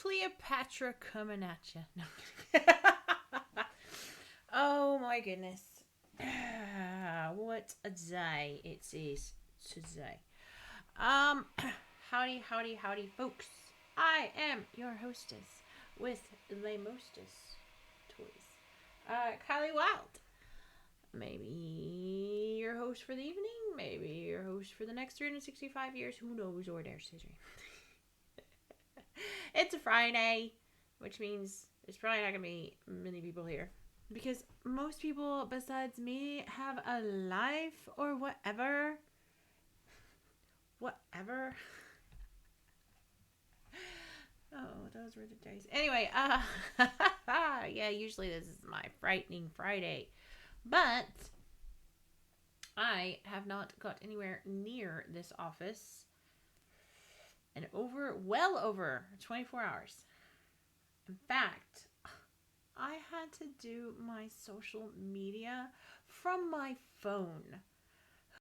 Cleopatra coming at you. No. Oh my goodness. What a day it is today. Um, howdy, folks. I am your hostess with the mostest toys. Kylie Wild. Maybe your host for the evening, maybe your host for the next 365 years, who knows, or there's history. It's a Friday, which means there's probably not going to be many people here. Because most people besides me have a life or whatever. Whatever. Oh, those were the days. Anyway, yeah, usually this is my frightening Friday. But I have not got anywhere near this office in well over 24 hours. In fact, I had to do my social media from my phone.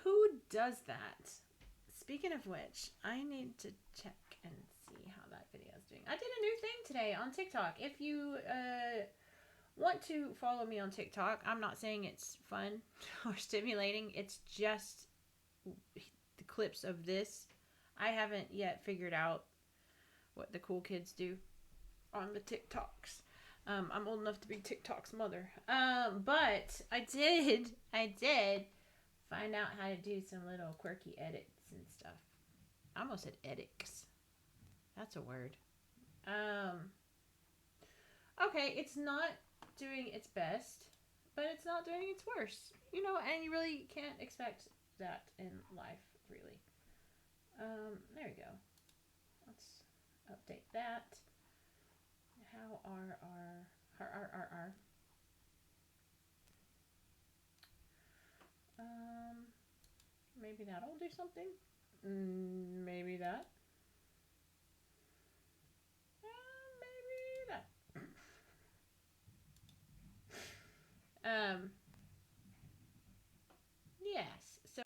Who does that? Speaking of which, I need to check and see how that video is doing. I did a new thing today on TikTok. If you want to follow me on TikTok, I'm not saying it's fun or stimulating. It's just the clips of this. I haven't yet figured out what the cool kids do on the TikToks. I'm old enough to be TikTok's mother. But I did find out how to do some little quirky edits and stuff. I almost said edits. That's a word. Okay, it's not doing its best, but it's not doing its worst. You know, and you really can't expect that in life, really. There we go. Let's update that. How are our maybe that'll do something. Maybe that. Maybe that. Yes. So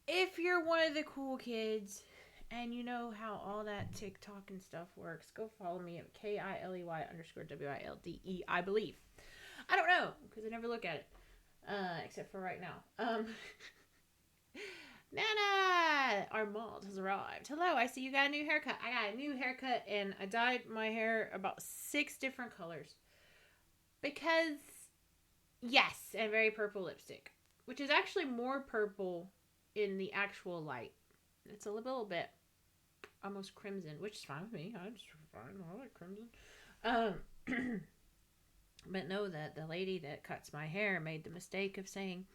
if you're one of the cool kids and you know how all that TikTok and stuff works, go follow me at KILEY_WILDE, I believe. I don't know, because I never look at it. Except for right now. Nana Armand has arrived. Hello, I see you got a new haircut. I got a new haircut and I dyed my hair about 6 different colors. Because, yes, and very purple lipstick. Which is actually more purple in the actual light. It's a little bit almost crimson, which is fine with me. I like crimson. But know that the lady that cuts my hair made the mistake of saying,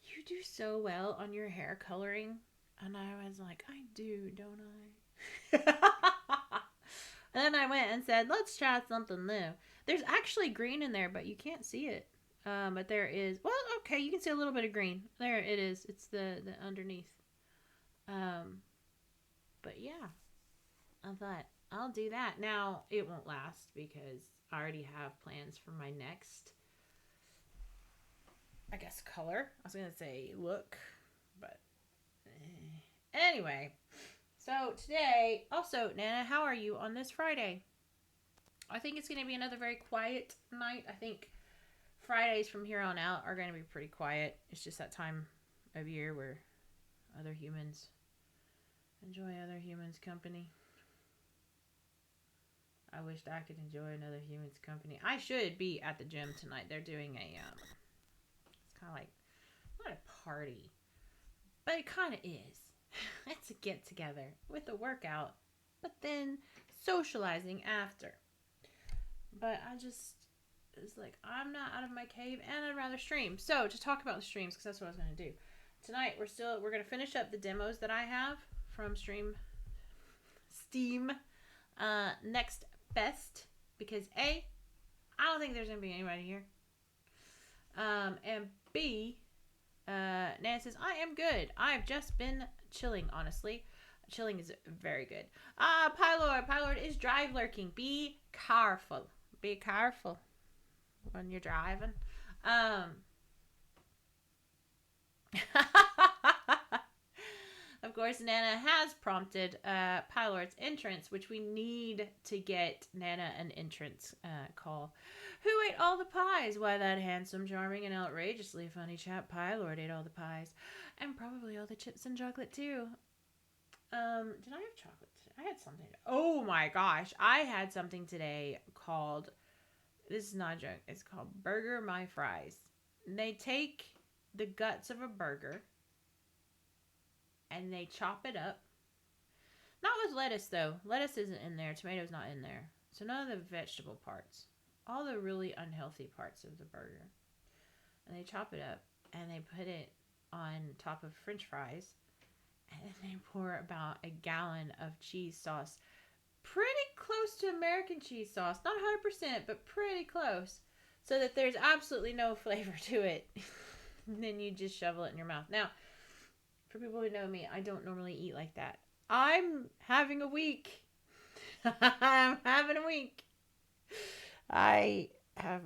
"You do so well on your hair coloring." And I was like, "I do, don't I?" And then I went and said, "Let's try something new." There's actually green in there, but you can't see it. But there is, well, okay, you can see a little bit of green. There it is. It's the underneath. But yeah, I thought I'll do that. Now, it won't last because I already have plans for my next, I guess, color. I was going to say look, but anyway. So today, also, Nana, how are you on this Friday? I think it's going to be another very quiet night. I think Fridays from here on out are going to be pretty quiet. It's just that time of year where other humans enjoy other humans' company. I wished I could enjoy another human's company. I should be at the gym tonight. They're doing a, it's kind of like, not a party, but it kind of is. It's a get together with a workout, but then socializing after. But I just, it's like, I'm not out of my cave and I'd rather stream. So to talk about the streams, because that's what I was going to do. Tonight, we're going to finish up the demos that I have from Steam. Next best, because A, I don't think there's going to be anybody here. And B, Nan says, I am good. I've just been chilling, honestly. Chilling is very good. Pylord is drive lurking. Be careful. Be careful when you're driving. Of course, Nana has prompted Pylor's entrance, which we need to get Nana an entrance call. Who ate all the pies? Why, that handsome, charming, and outrageously funny chap Pylord ate all the pies. And probably all the chips and chocolate, too. Did I have chocolate today? I had something. Oh my gosh. I had something today called, this is not a joke, it's called Burger My Fries. They take the guts of a burger and they chop it up. Not with lettuce, though. Lettuce isn't in there. Tomato's not in there. So none of the vegetable parts. All the really unhealthy parts of the burger. And they chop it up and they put it on top of French fries. And they pour about a gallon of cheese sauce. Pretty close to American cheese sauce. Not 100%, but pretty close. So that there's absolutely no flavor to it. And then you just shovel it in your mouth. Now, for people who know me, I don't normally eat like that. I'm having a week. I'm having a week. I have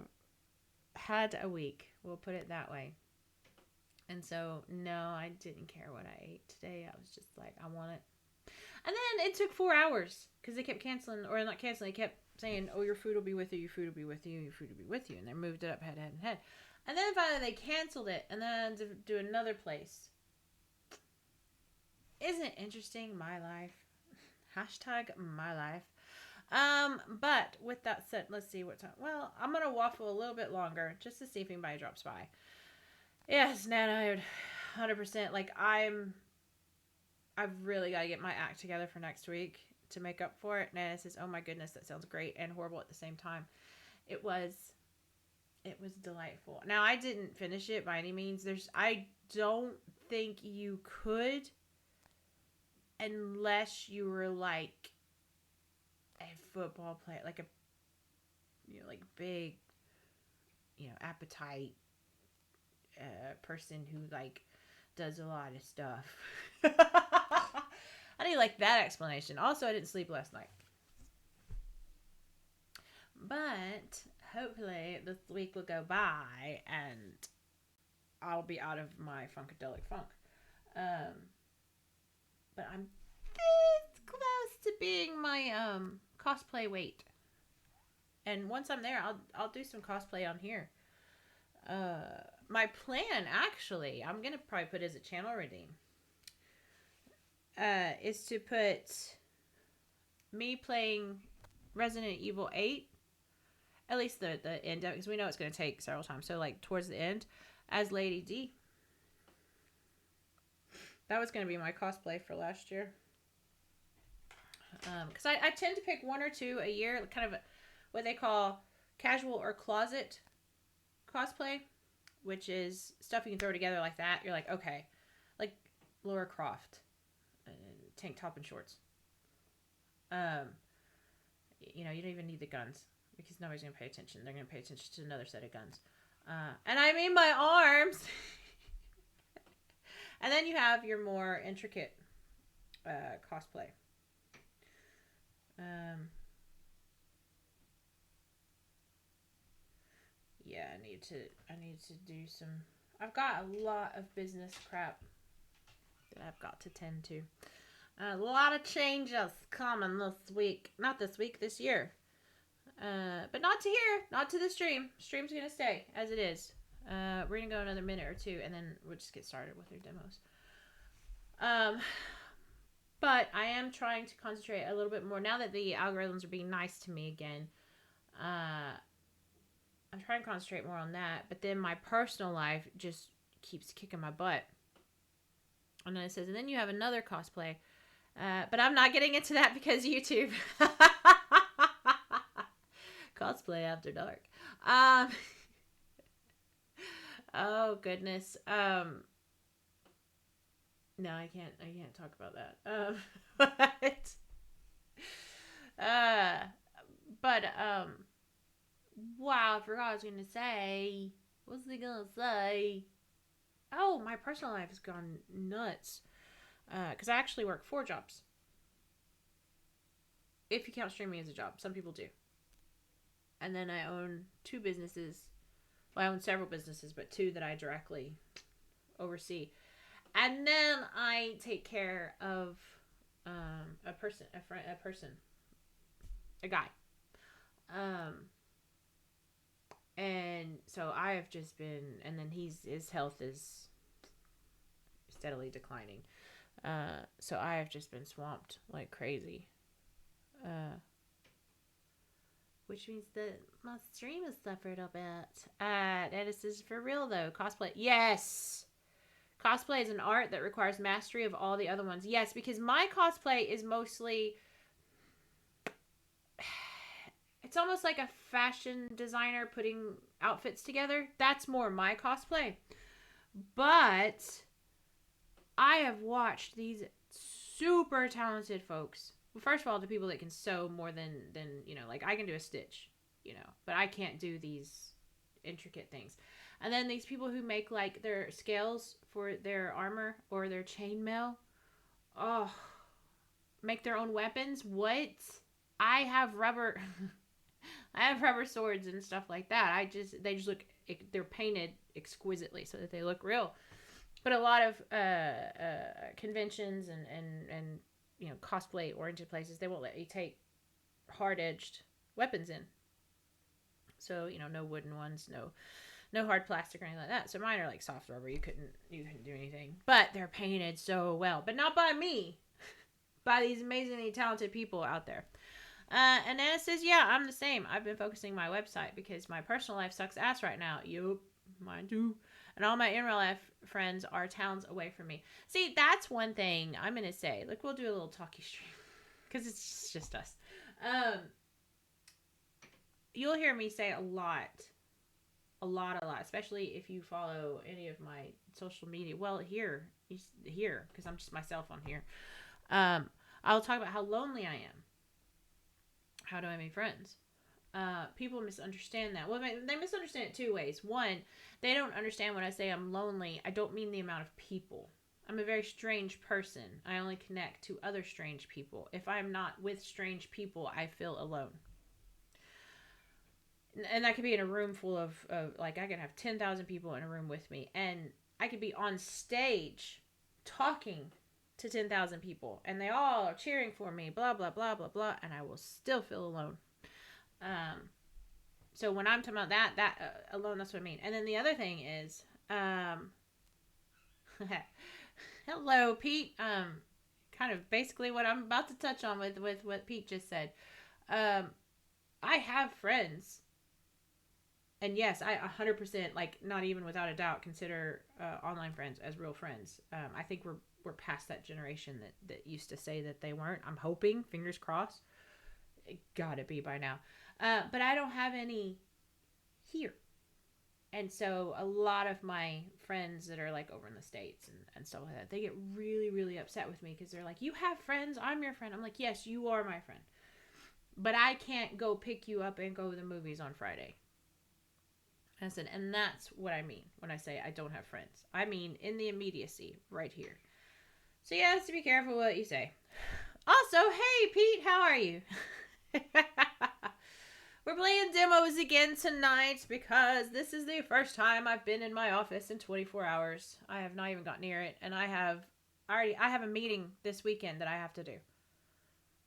had a week. We'll put it that way. And so, no, I didn't care what I ate today. I was just like, I want it. And then it took 4 hours because they kept canceling, or not canceling, they kept saying, oh, your food will be with you, your food will be with you, your food will be with you. And they moved it up head. And then finally they canceled it and then to do another place. Isn't it interesting? My life. Hashtag my life. But with that said, let's see what time. Well, I'm going to waffle a little bit longer just to see if anybody drops by. Yes, Nana, 100%. Like, I've really got to get my act together for next week to make up for it. Nana says, oh my goodness, that sounds great and horrible at the same time. It was delightful. Now, I didn't finish it by any means. I don't think you could unless you were like a football player, like a, like big, appetite person who like does a lot of stuff. I didn't like that explanation. Also, I didn't sleep last night. But hopefully this week will go by and I'll be out of my funkadelic funk. But I'm this close to being my cosplay weight. And once I'm there, I'll do some cosplay on here. My plan, actually, I'm going to probably put as a channel redeem, is to put me playing Resident Evil 8, at least the end of it, because we know it's going to take several times. So, like, towards the end, as Lady D. That was going to be my cosplay for last year. Because I tend to pick one or two a year, kind of what they call casual or closet cosplay, which is stuff you can throw together like that. You're like, okay, like Laura Croft, tank top and shorts. You don't even need the guns because nobody's going to pay attention. They're going to pay attention to another set of guns. And I mean my arms. And then you have your more intricate cosplay. Yeah, I need to do some. I've got a lot of business crap that I've got to tend to. A lot of changes coming this week. Not this week, this year. But not to here, not to the stream. Stream's gonna stay as it is. We're gonna go another minute or two, and then we'll just get started with our demos. But I am trying to concentrate a little bit more now that the algorithms are being nice to me again. I'm trying to concentrate more on that, but then my personal life just keeps kicking my butt. And then it says, and then you have another cosplay, but I'm not getting into that because YouTube. Cosplay after dark. Oh goodness. No, I can't talk about that. But wow, I forgot what I was gonna say. What was I gonna say? Oh, my personal life has gone nuts. Because I actually work 4 jobs. If you count streaming as a job, some people do. And then I own 2 businesses. Well, I own several businesses, but 2 that I directly oversee. And then I take care of a guy. Um, and so I have just been, and then his health is steadily declining. So I have just been swamped like crazy. Uh, which means that my stream has suffered a bit. And this is for real though. Cosplay, yes. Cosplay is an art that requires mastery of all the other ones. Yes, because my cosplay is mostly, it's almost like a fashion designer putting outfits together. That's more my cosplay. But I have watched these super talented folks. Well, first of all, the people that can sew more than like I can do a stitch, but I can't do these intricate things. And then these people who make like their scales for their armor or their chainmail. Oh, make their own weapons. What? I have rubber I have rubber swords and stuff like that. They just look, they're painted exquisitely so that they look real. But a lot of conventions and cosplay oriented places, they won't let you take hard edged weapons in. So no wooden ones, no hard plastic or anything like that. So mine are like soft rubber. You couldn't do anything. But they're painted so well, but not by me, by these amazingly talented people out there. And Anna says, yeah, I'm the same. I've been focusing my website because my personal life sucks ass right now. Yup, mine too. And all my in real life friends are towns away from me. See, that's one thing I'm going to say. Like, we'll do a little talkie stream because it's just us. You'll hear me say a lot, especially if you follow any of my social media. Well, here, because I'm just myself on here. I'll talk about how lonely I am. How do I make friends? People misunderstand that. Well, they misunderstand it two ways. One, they don't understand when I say I'm lonely. I don't mean the amount of people. I'm a very strange person. I only connect to other strange people. If I'm not with strange people, I feel alone. And that could be in a room full of like, I could have 10,000 people in a room with me. And I could be on stage talking to 10,000 people. And they all are cheering for me, blah, blah, blah, blah, blah. And I will still feel alone. So when I'm talking about that alone, that's what I mean. And then the other thing is, hello, Pete. Kind of basically what I'm about to touch on with what Pete just said. I have friends, and yes, I 100%, like, not even without a doubt, consider online friends as real friends. I think we're past that generation that used to say that they weren't. I'm hoping, fingers crossed. It gotta be by now. But I don't have any here. And so a lot of my friends that are like over in the States and stuff like that, they get really, really upset with me because they're like, you have friends, I'm your friend. I'm like, yes, you are my friend. But I can't go pick you up and go to the movies on Friday. I said, and that's what I mean when I say I don't have friends. I mean in the immediacy, right here. So you have to be careful what you say. Also, hey, Pete, how are you? We're playing demos again tonight because this is the first time I've been in my office in 24 hours. I have not even got near it, and I have a meeting this weekend that I have to do.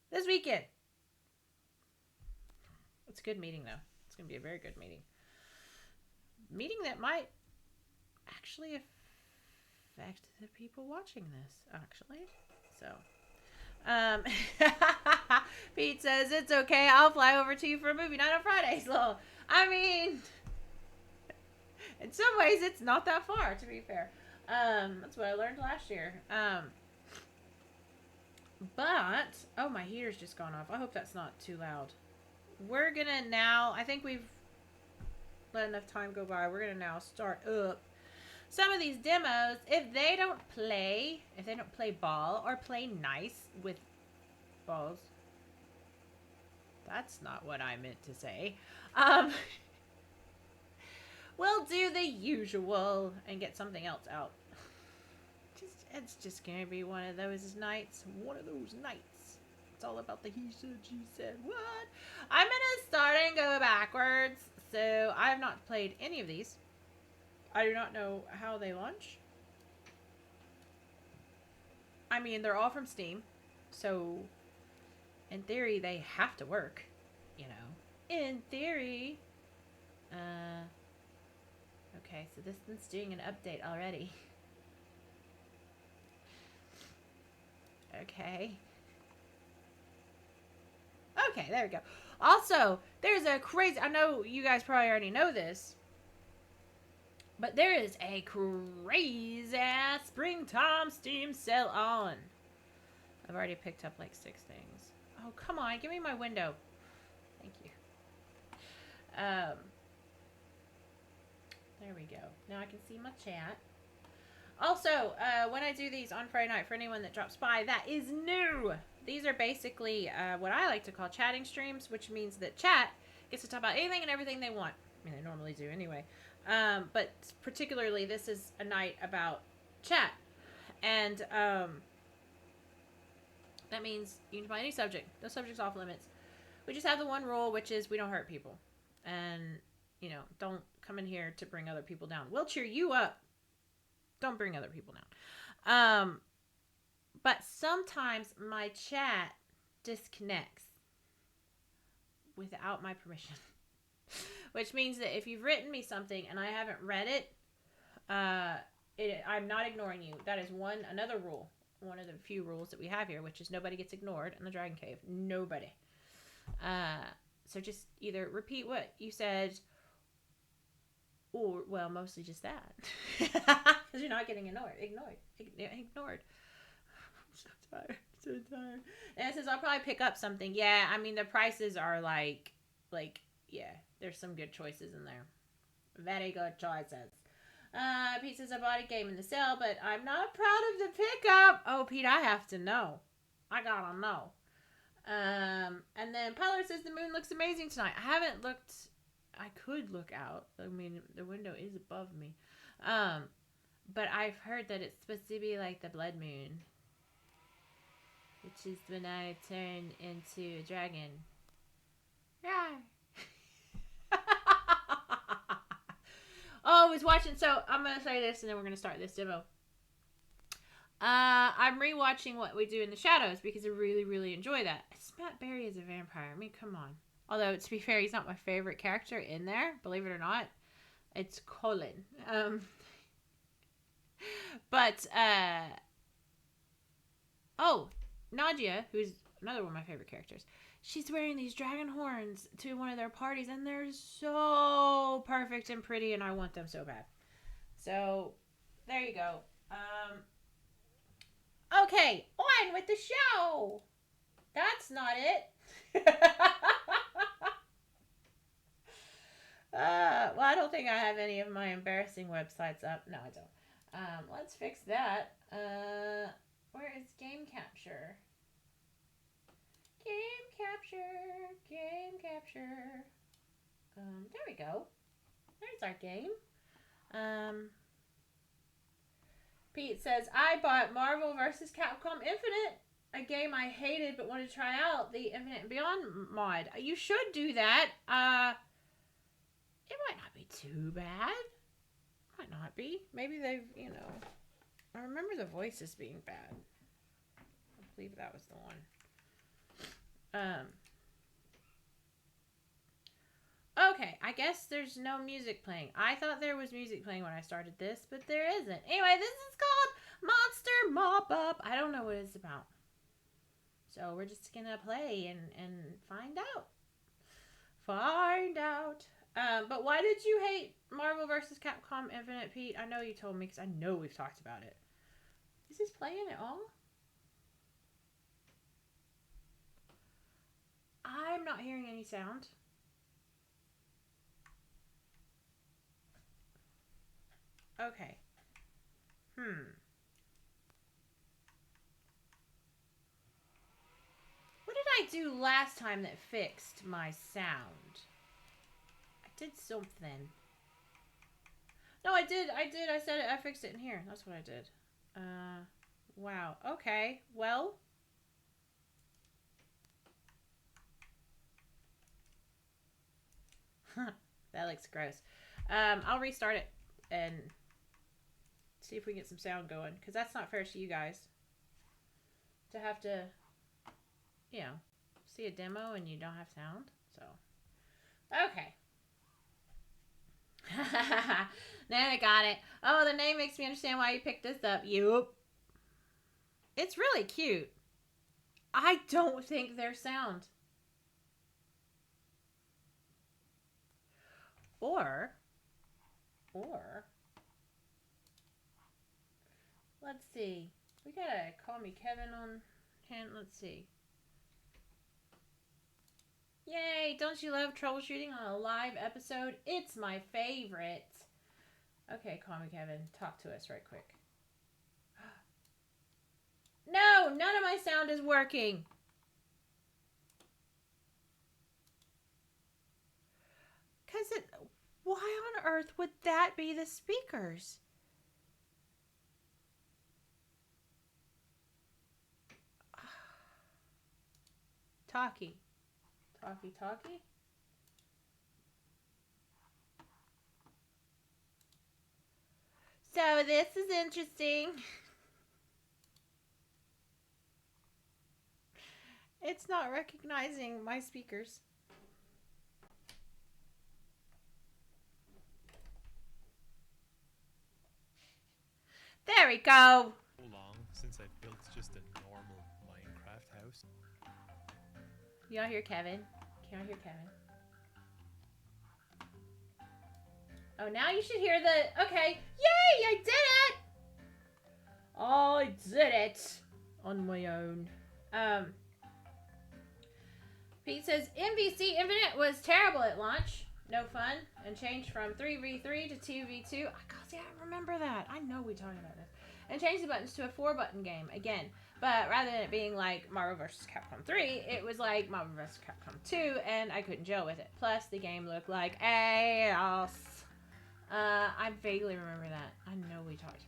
This weekend. It's a good meeting, though. It's going to be a very good meeting. Meeting that might actually affect the people watching this, actually. So... Pete says, it's okay, I'll fly over to you for a movie night on Fridays. Well, I mean, in some ways, it's not that far, to be fair. That's what I learned last year. But, oh, my heater's just gone off. I hope that's not too loud. We're gonna now, I think we've let enough time go by. We're gonna now start up some of these demos. If they don't play ball or play nice with balls, that's not what I meant to say. We'll do the usual and get something else out. It's just gonna be one of those nights. It's all about the he said, she said, what? I'm gonna start and go backwards. So I have not played any of these. I do not know how they launch. I mean, they're all from Steam. So, in theory, they have to work. You know? In theory. Uh, okay, so this one's doing an update already. Okay. Okay, there we go. Also, there's a crazy. I know you guys probably already know this, but there is a crazy ass springtime Steam sale on. I've already picked up like 6 things. Oh, come on. Give me my window. Thank you. There we go. Now I can see my chat. Also, when I do these on Friday night, for anyone that drops by, that is new. These are basically what I like to call chatting streams, which means that chat gets to talk about anything and everything they want. I mean, they normally do anyway. But particularly, this is a night about chat. And that means you can talk about any subject. No subject's off limits. We just have the one rule, which is we don't hurt people. And, you know, don't come in here to bring other people down. We'll cheer you up. Don't bring other people down. But sometimes my chat disconnects without my permission. Which means that if you've written me something and I haven't read it, I'm not ignoring you. That is another rule. One of the few rules that we have here, which is nobody gets ignored in the Dragon Cave. Nobody. So just either repeat what you said, or, well, mostly just that. Because you're not getting ignored. I'm so tired. And it says, I'll probably pick up something. Yeah, I mean, the prices are like, yeah, there's some good choices in there. Very good choices. Pete says, I bought a game in the sale, but I'm not proud of the pickup. Oh, Pete, I have to know. I gotta know. And then Pollard says, the moon looks amazing tonight. I haven't looked. I could look out. I mean, the window is above me. But I've heard that it's supposed to be like the blood moon, which is when I turn into a dragon. Yeah. Oh, I was watching. So I'm going to say this and then we're going to start this demo. I'm rewatching What We Do in the Shadows because I really, really enjoy that. It's Matt Berry as a vampire. I mean, come on. Although, to be fair, he's not my favorite character in there, believe it or not. It's Colin. But, Nadia, who's another one of my favorite characters, she's wearing these dragon horns to one of their parties, and they're so perfect and pretty, and I want them so bad. So, there you go. Okay, on with the show. That's not it. Well, I don't think I have any of my embarrassing websites up. No, I don't. Let's fix that. Where is game capture? Game capture. There we go. There's our game. Pete says, I bought Marvel vs. Capcom Infinite, a game I hated but wanted to try out, the Infinite and Beyond mod. You should do that. It might not be too bad. Might not be. Maybe they've, I remember the voices being bad. I believe that was the one. Okay, I guess there's no music playing. I thought there was music playing when I started this, but there isn't. Anyway, this is called Monster Mop-Up. I don't know what it's about. So we're just gonna play and find out. But why did you hate Marvel vs. Capcom Infinite, Pete? I know you told me because I know we've talked about it. Is this playing at all? I'm not hearing any sound. Okay. What did I do last time that fixed my sound? I did something. No, I did. I said it. I fixed it in here. That's what I did. Wow. Okay. Well. That looks gross. I'll restart it and see if we can get some sound going, because that's not fair to you guys. to have to, you know, see a demo and you don't have sound. So, okay. Then I got it. Oh, the name makes me understand why you picked this up. Yup. It's really cute. I don't think there's sound. Or, let's see. We gotta call me Kevin on hand. Let's see. Yay! Don't you love troubleshooting on a live episode? It's my favorite. Okay, call me Kevin. Talk to us right quick. No, none of my sound is working. Why on earth would that be the speakers? Talkie. Talkie. So this is interesting. It's not recognizing my speakers. There we go. So long since I've built just a normal Minecraft house. Y'all hear Kevin? Can I hear Kevin? Oh, now you should hear the... Okay. Yay! I did it! I did it on my own. Pete says, MVC Infinite was terrible at launch. No fun. And changed from 3v3 to 2v2. I remember that. I know we talked about this. And changed the buttons to a 4-button game again. But rather than it being like Marvel vs. Capcom 3, it was like Marvel vs. Capcom 2, and I couldn't gel with it. Plus, the game looked like ass. I vaguely remember that. I know we talked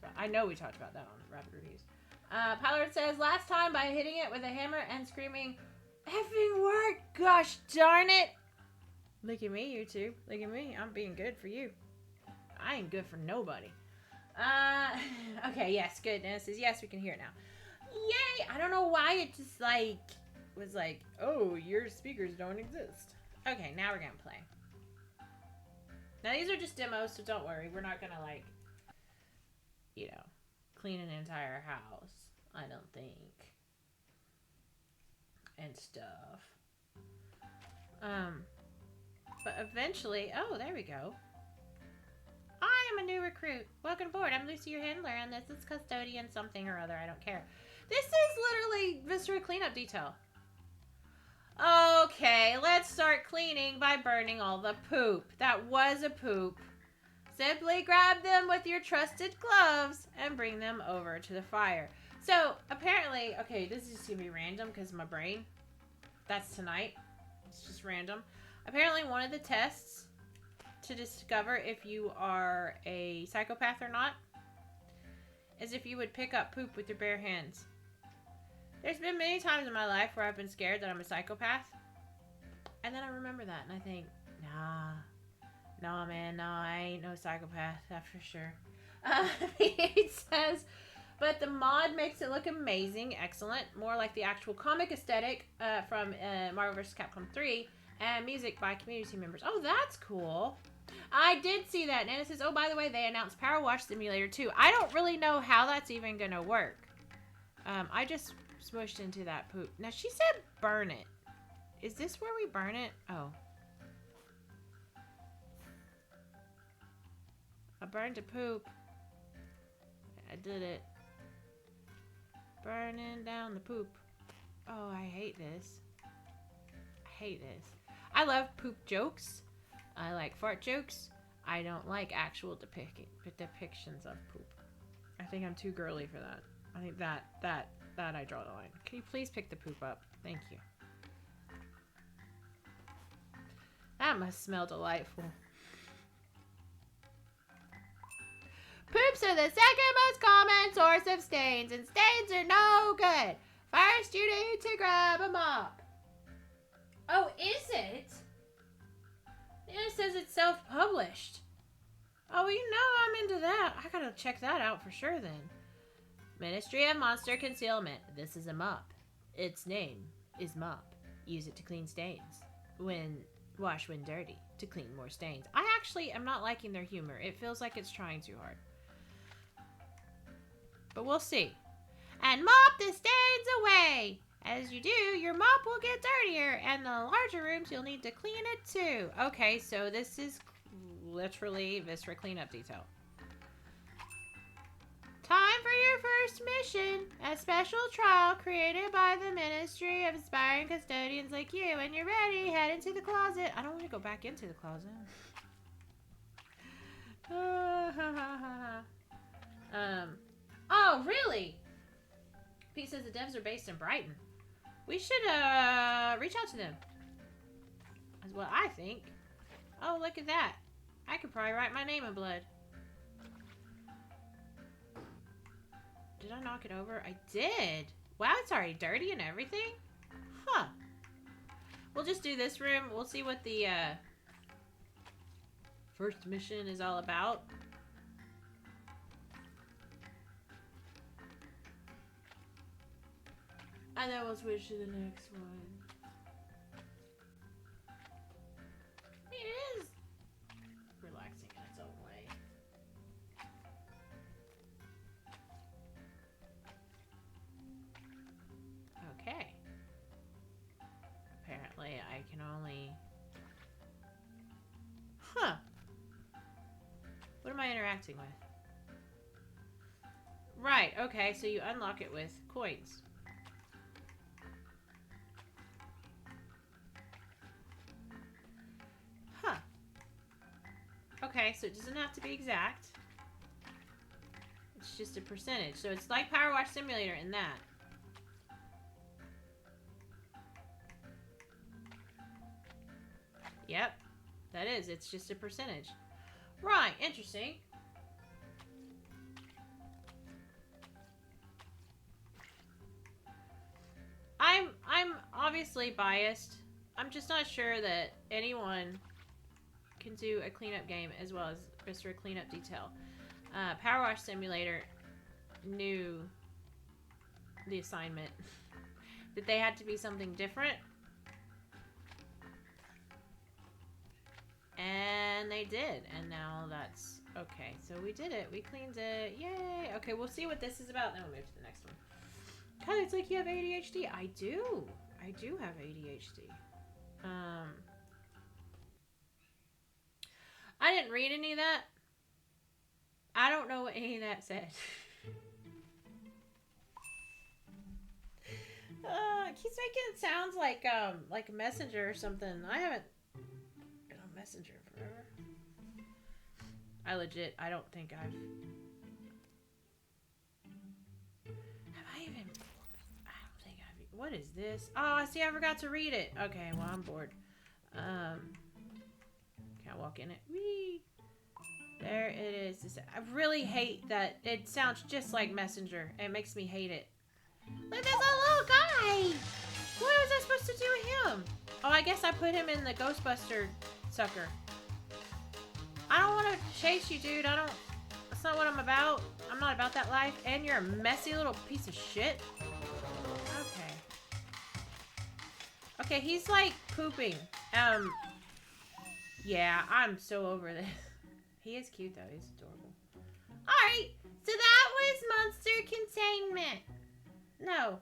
about that on Rapid Reviews. Pilot says, last time by hitting it with a hammer and screaming, effing work, gosh darn it. Look at me, YouTube. Look at me. I'm being good for you. I ain't good for nobody. Okay, yes, goodness. Yes, we can hear it now. Yay! I don't know why it just, was like, oh, your speakers don't exist. Okay, now we're gonna play. Now, these are just demos, so don't worry. We're not gonna, clean an entire house. I don't think. And stuff. But eventually... Oh, there we go. I am a new recruit. Welcome aboard. I'm Lucy, your handler, and this is custodian something or other. I don't care. This is literally Viscera cleanup detail. Okay, let's start cleaning by burning all the poop. That was a poop. Simply grab them with your trusted gloves and bring them over to the fire. So, apparently, okay, this is just gonna be random because my brain, that's tonight. It's just random. Apparently, one of the tests to discover if you are a psychopath or not is if you would pick up poop with your bare hands. There's been many times in my life where I've been scared that I'm a psychopath. And then I remember that and I think, nah, man, no, I ain't no psychopath, that's for sure. He says, but the mod makes it look amazing, excellent, more like the actual comic aesthetic from Marvel vs. Capcom 3, and music by community members. Oh, that's cool. I did see that. Nana says, oh, by the way, they announced Power Wash Simulator 2. I don't really know how that's even going to work. I just smushed into that poop. Now, she said burn it. Is this where we burn it? Oh. I burned a poop. I did it. Burning down the poop. Oh, I hate this. I hate this. I love poop jokes. I like fart jokes. I don't like actual depictions of poop. I think I'm too girly for that. I think that I draw the line. Can you please pick the poop up? Thank you. That must smell delightful. Poops are the second most common source of stains, and stains are no good. First, you need to grab a mop. Oh, is it? It says it's self-published. Oh, well, you know I'm into that. I gotta check that out for sure then. Ministry of Monster Concealment. This is a mop. Its name is mop. Use it to clean stains. Wash when dirty. To clean more stains. I actually am not liking their humor. It feels like it's trying too hard. But we'll see. And mop the stains away. As you do, your mop will get dirtier, and the larger rooms you'll need to clean it too. Okay, so this is literally Viscera cleanup detail. Time for your first mission. A special trial created by the Ministry of Aspiring Custodians like you. When you're ready, head into the closet. I don't want to go back into the closet. Oh, really? Pete says the devs are based in Brighton. We should, reach out to them. That's what I think. Oh, look at that. I could probably write my name in blood. Did I knock it over? I did. Wow, it's already dirty and everything? Huh. We'll just do this room. We'll see what the, first mission is all about. And then we'll switch to the next one. I mean, it is relaxing in its own way. Okay. Apparently, I can only... Huh. What am I interacting with? Right, okay, so you unlock it with coins. Huh. Okay, so it doesn't have to be exact. It's just a percentage. So it's like Power Wash Simulator in that. Yep, that is. It's just a percentage. Right, interesting. I'm obviously biased. I'm just not sure that anyone can do a cleanup game as well as Viscera Cleanup Detail. Power Wash Simulator knew the assignment that they had to be something different. And they did. And now that's okay. So we did it. We cleaned it. Yay. Okay, we'll see what this is about. Then we'll move to the next one. God, it's like you have ADHD. I do. I do have ADHD. I didn't read any of that. I don't know what any of that said. It keeps making it sound like a messenger or something. I haven't been on Messenger forever. I don't think Have I even... I don't think I've... What is this? Oh, see, I forgot to read it. Okay, well, I'm bored. Can't walk in it. Whee! There it is. I really hate that. It sounds just like Messenger. It makes me hate it. Look, there's a little guy! What was I supposed to do with him? Oh, I guess I put him in the Ghostbuster sucker. I don't want to chase you, dude. That's not what I'm about. I'm not about that life. And you're a messy little piece of shit. Okay. Okay, he's like pooping. Yeah, I'm so over this. He is cute though. He's adorable. Alright, so that was Monster Containment. No.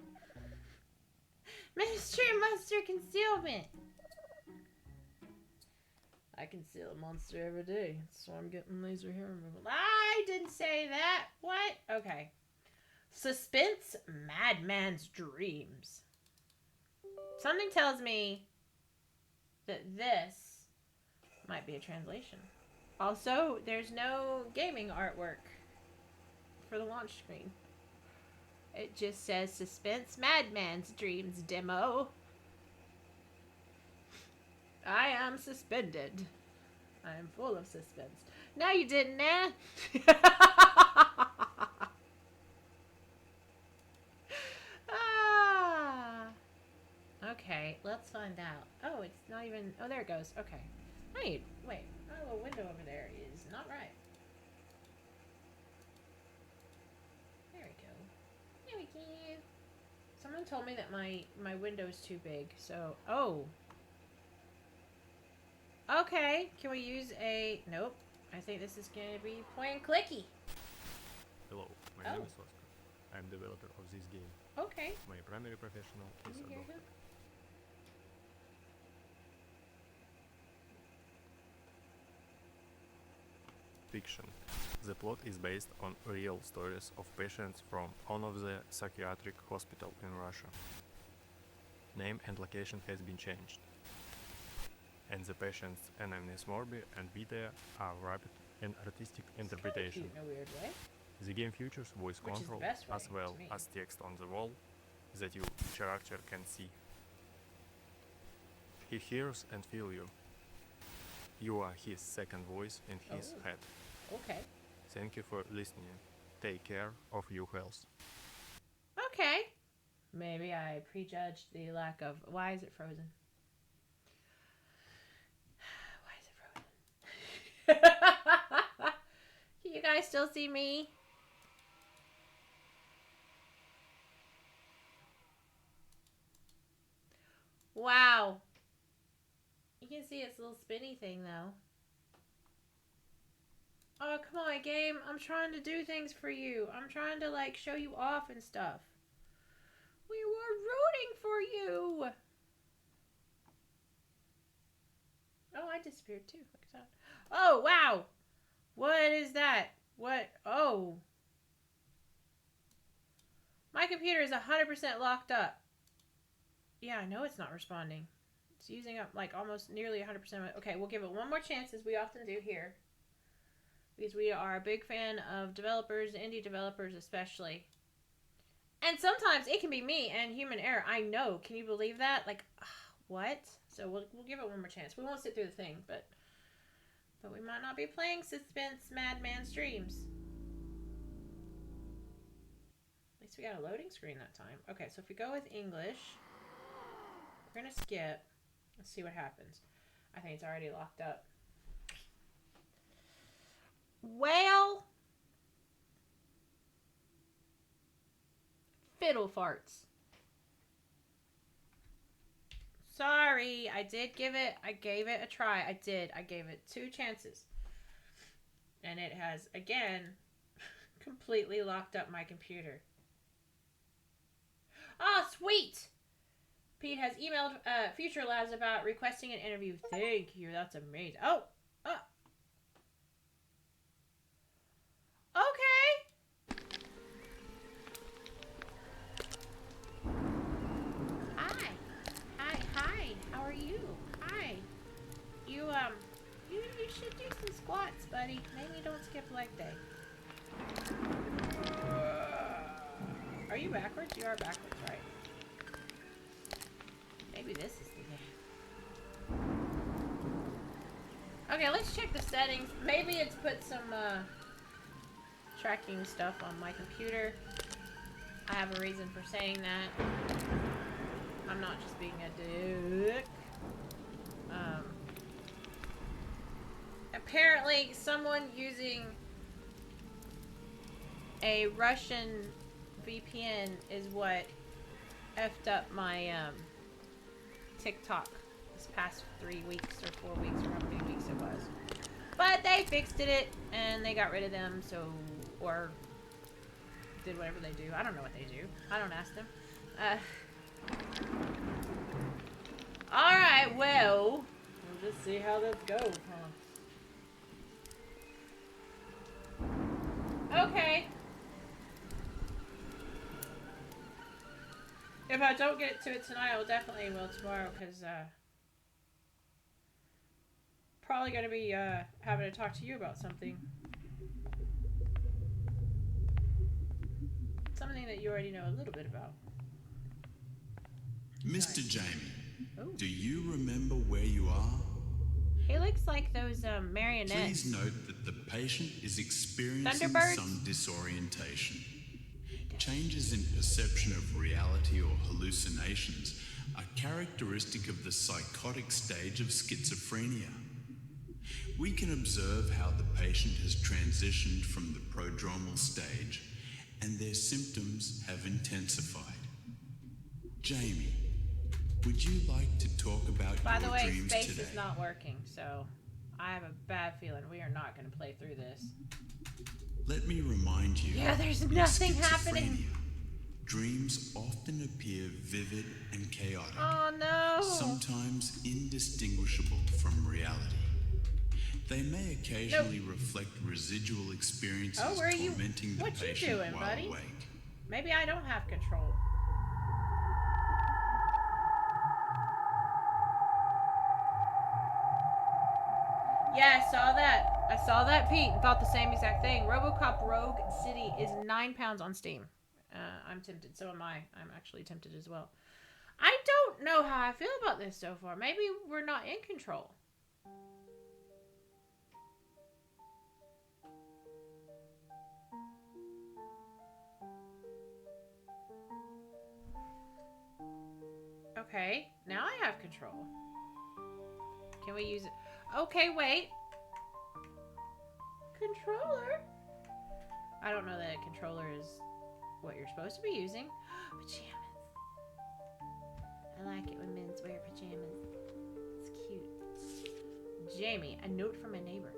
Ministry of Monster Concealment. I conceal a monster every day, so I'm getting laser hair removal. I didn't say that. What? Okay. Suspense Madman's Dreams. Something tells me that this might be a translation. Also, there's no gaming artwork for the launch screen. It just says Suspense Madman's Dreams Demo. I am suspended. I am full of suspense. No, you didn't, eh? Okay, let's find out. Oh, it's not even... Oh, there it goes. Okay. Wait. That little window over there is not right. There we go. Someone told me that my window's too big, so... Oh. Okay, can we use a... Nope. I think this is going to be point and clicky. Hello, my name is Oscar. I am developer of this game. Okay. My primary professional is a doctor. Fiction. The plot is based on real stories of patients from one of the psychiatric hospital in Russia. Name and location has been changed. And the patients' anamnesis morbi and video are rapid and artistic interpretation. Cute in a weird way. The game features voice control as well as text on the wall that your character can see. He hears and feels you. You are his second voice in his head. Okay. Thank you for listening. Take care of your health. Okay. Maybe I prejudged the lack of... Why is it frozen? Why is it frozen? Can you guys still see me? Wow. You can see its little spinny thing though. Oh, come on, game. I'm trying to do things for you. I'm trying to, like, show you off and stuff. We were rooting for you. Oh, I disappeared too. Look at that. Oh, wow. What is that? What? Oh. My computer is 100% locked up. Yeah, I know it's not responding. It's using up, like, almost nearly 100% of it. Okay, we'll give it one more chance, as we often do here. Because we are a big fan of developers, indie developers especially. And sometimes it can be me and human error. I know. Can you believe that? Like, what? So we'll give it one more chance. We won't sit through the thing, but we might not be playing Suspense Madman streams. At least we got a loading screen that time. Okay, so if we go with English, we're going to skip. Let's see what happens. I think it's already locked up. Well, fiddle farts. Sorry, I did give it, I gave it a try. I did. I gave it 2 chances. And it has, again, completely locked up my computer. Oh, sweet! Pete has emailed Future Labs about requesting an interview. Thank you. That's amazing. Oh! Okay. Hi. How are you? Hi. You should do some squats, buddy. Maybe don't skip leg day. Are you backwards? You are backwards, right? Maybe this is the game. Okay, let's check the settings. Maybe it's put some, tracking stuff on my computer. I have a reason for saying that. I'm not just being a dick. Apparently someone using a Russian VPN is what effed up my TikTok this past 3 weeks or 4 weeks or how many weeks it was. But they fixed it and they got rid of them, so, or did whatever they do. I don't know what they do. I don't ask them. Alright, well, we'll just see how this goes, huh? Okay. If I don't get to it tonight, I will definitely will tomorrow, because, probably going to be, having to talk to you about something. Something that you already know a little bit about. Mr. Jamie, do you remember where you are? He looks like those marionettes. Please note that the patient is experiencing some disorientation. Changes in perception of reality or hallucinations are characteristic of the psychotic stage of schizophrenia. We can observe how the patient has transitioned from the prodromal stage and their symptoms have intensified. Jamie, would you like to talk about By the your way, dreams space today? is not working, so I have a bad feeling we are not going to play through this. Let me remind you. Yeah, there's in nothing schizophrenia, happening. Dreams often appear vivid and chaotic, Oh no! sometimes indistinguishable from reality. They may occasionally reflect residual experiences Oh, where are you? tormenting the What you patient doing, while buddy? awake. Maybe I don't have control. Yeah, I saw that. I saw that, Pete, and thought the same exact thing. RoboCop Rogue City is £9 on Steam. I'm tempted. So am I. I'm actually tempted as well. I don't know how I feel about this so far. Maybe we're not in control. Okay, now I have control. Can we use it? Okay, wait. Controller? I don't know that a controller is what you're supposed to be using. Pajamas. I like it when men wear pajamas. It's cute. Jamie, a note from a neighbor.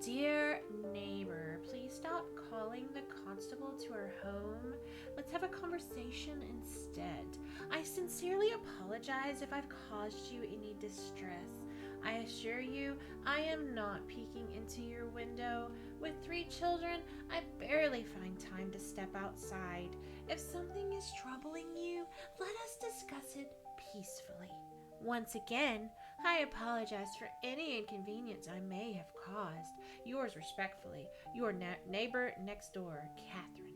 Dear neighbor, please stop calling the constable to our home. Let's have a conversation instead. I sincerely apologize if I've caused you any distress. I assure you, I am not peeking into your window. With 3 children, I barely find time to step outside. If something is troubling you, let us discuss it peacefully. Once again, I apologize for any inconvenience I may have caused. Yours respectfully, your neighbor next door, Catherine.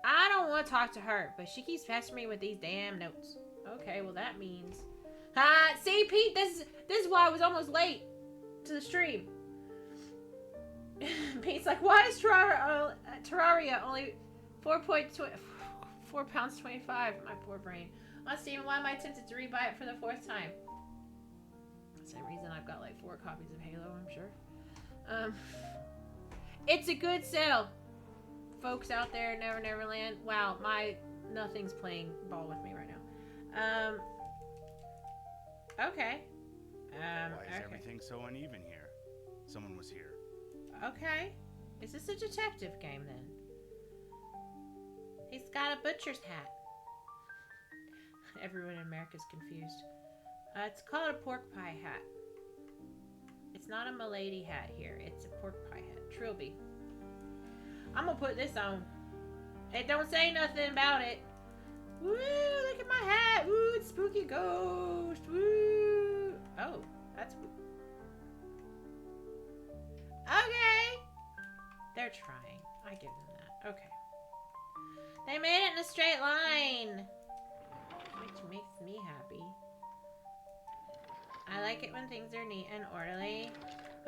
I don't want to talk to her, but she keeps pestering me with these damn notes. Okay, well that means... see, Pete, this is why I was almost late to the stream. Pete's like, why is Terraria only £4.25? My poor brain. On Steam, why am I tempted to rebuy it for the 4th time? Same reason I've got like 4 copies of Halo, I'm sure. It's a good sale, folks out there, Never Neverland. Wow, nothing's playing ball with me right now. Okay. Why is okay. everything so uneven here? Someone was here. Okay. Is this a detective game then? He's got a butcher's hat. Everyone in America's confused. It's called a pork pie hat. It's not a milady hat here. It's a pork pie hat. Trilby. I'm gonna put this on. It don't say nothing about it. Woo! Look at my hat. Woo! It's spooky ghost. Woo! Oh, that's... Okay! They're trying. I give them that. Okay. They made it in a straight line! Which makes me happy. I like it when things are neat and orderly.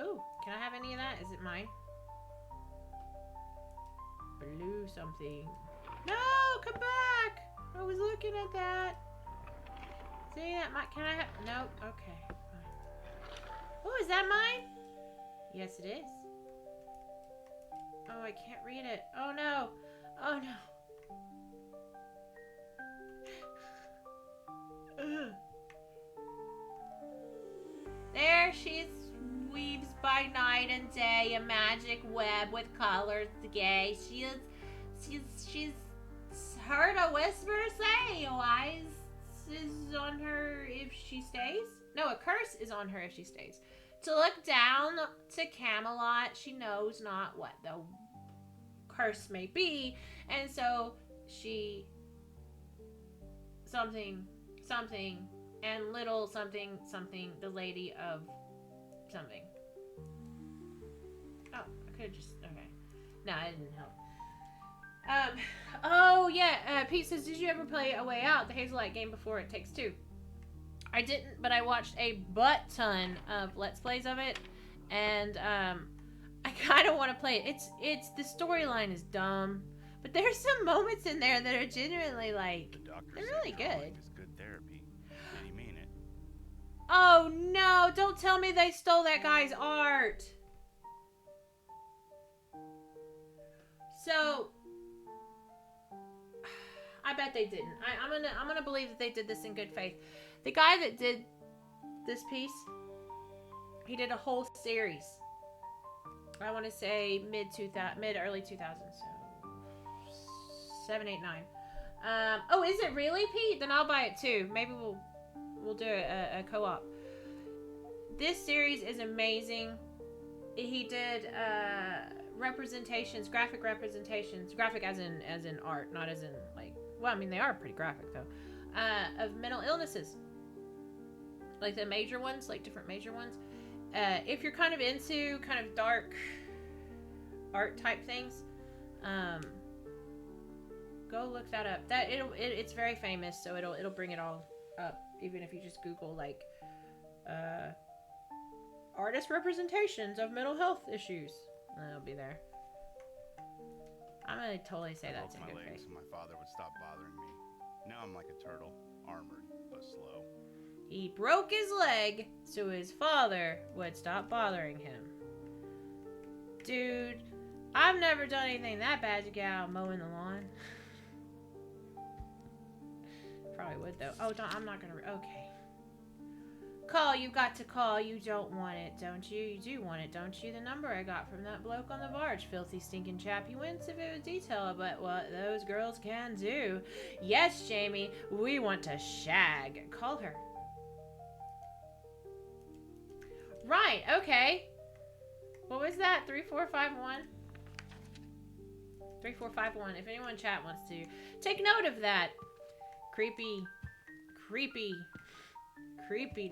Ooh, can I have any of that? Is it mine? Blue something. No! Come back! I was looking at that. See that? Can I have... Nope. Okay. Fine. Oh, is that mine? Yes, it is. Oh, I can't read it. Oh, no. Oh, no. Ugh. There she weaves by night and day a magic web with colors gay. She's heard a whisper say, wise is on her if she stays. No, a curse is on her if she stays. To look down to Camelot, she knows not what the curse may be, and so she something, and little something, the lady of something. Oh, I could have just, okay. No, it didn't help. Oh yeah, Pete says, did you ever play A Way Out, the Hazelite game before It Takes Two? I didn't, but I watched a butt ton of Let's Plays of it, and I kind of want to play it. It's the storyline is dumb, but there's some moments in there that are genuinely like, The doctor they're said really your good. wife is good therapy. Did he mean it? Oh no, don't tell me they stole that guy's art. So, I bet they didn't. I'm gonna believe that they did this in good faith. The guy that did this piece, he did a whole series. I want to say mid early 2000s, so 7, 8, 9. Oh, is it really, Pete? Then I'll buy it too. Maybe we'll do a co-op. This series is amazing. He did representations, graphic representations, graphic as in art, not as in like. Well, I mean they are pretty graphic though, of mental illnesses, like the major ones, like different major ones. If you're kind of into kind of dark art type things, go look that up. It's very famous, so it'll bring it all up. Even if you just Google like artist representations of mental health issues, it'll be there. I'm gonna totally say that's in good faith. So my father would stop bothering me. Now I'm like a turtle, armored but slow. He broke his leg so his father would stop bothering him. Dude, I've never done anything that bad to get out mowing the lawn. Probably would though. Oh, I'm not gonna. Okay. Call, you got to call. You don't want it, don't you? You do want it, don't you? The number I got from that bloke on the barge. Filthy, stinking chap. You wouldn't if it was detail about what those girls can do. Yes, Jamie, we want to shag. Call her. Right, okay. What was that? 3451? 3451. If anyone in chat wants to take note of that. Creepy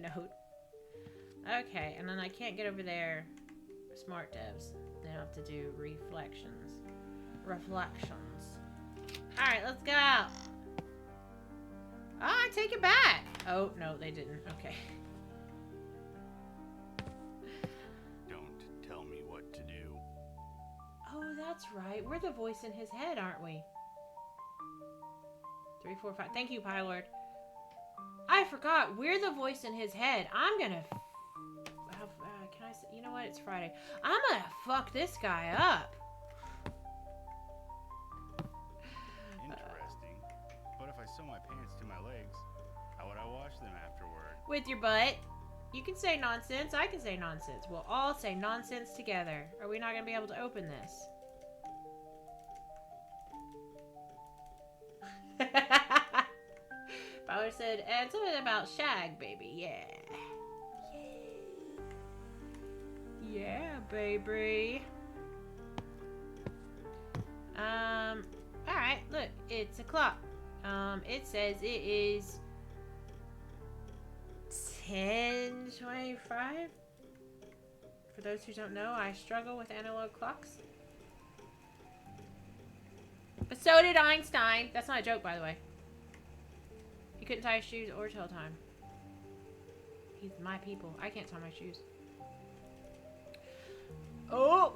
note. Okay, and then I can't get over there. Smart devs. They have to do reflections. Alright, let's go. I take it back. Oh, no, they didn't. Okay. Don't tell me what to do. Oh, that's right. We're the voice in his head, aren't we? 3, 4, 5. Thank you, Pylord. I forgot. We're the voice in his head. I'm gonna... can I say... You know what? It's Friday. I'm gonna fuck this guy up. Interesting. But if I sew my pants to my legs, how would I wash them afterward? With your butt. You can say nonsense. I can say nonsense. We'll all say nonsense together. Are we not gonna be able to open this? Bauer said, and something about shag, baby. Yeah. Yeah, baby. Alright, look, it's a clock. It says it is 10:25. For those who don't know, I struggle with analog clocks. But so did Einstein. That's not a joke, by the way. He couldn't tie his shoes or tell time. He's my people. I can't tie my shoes. Oh!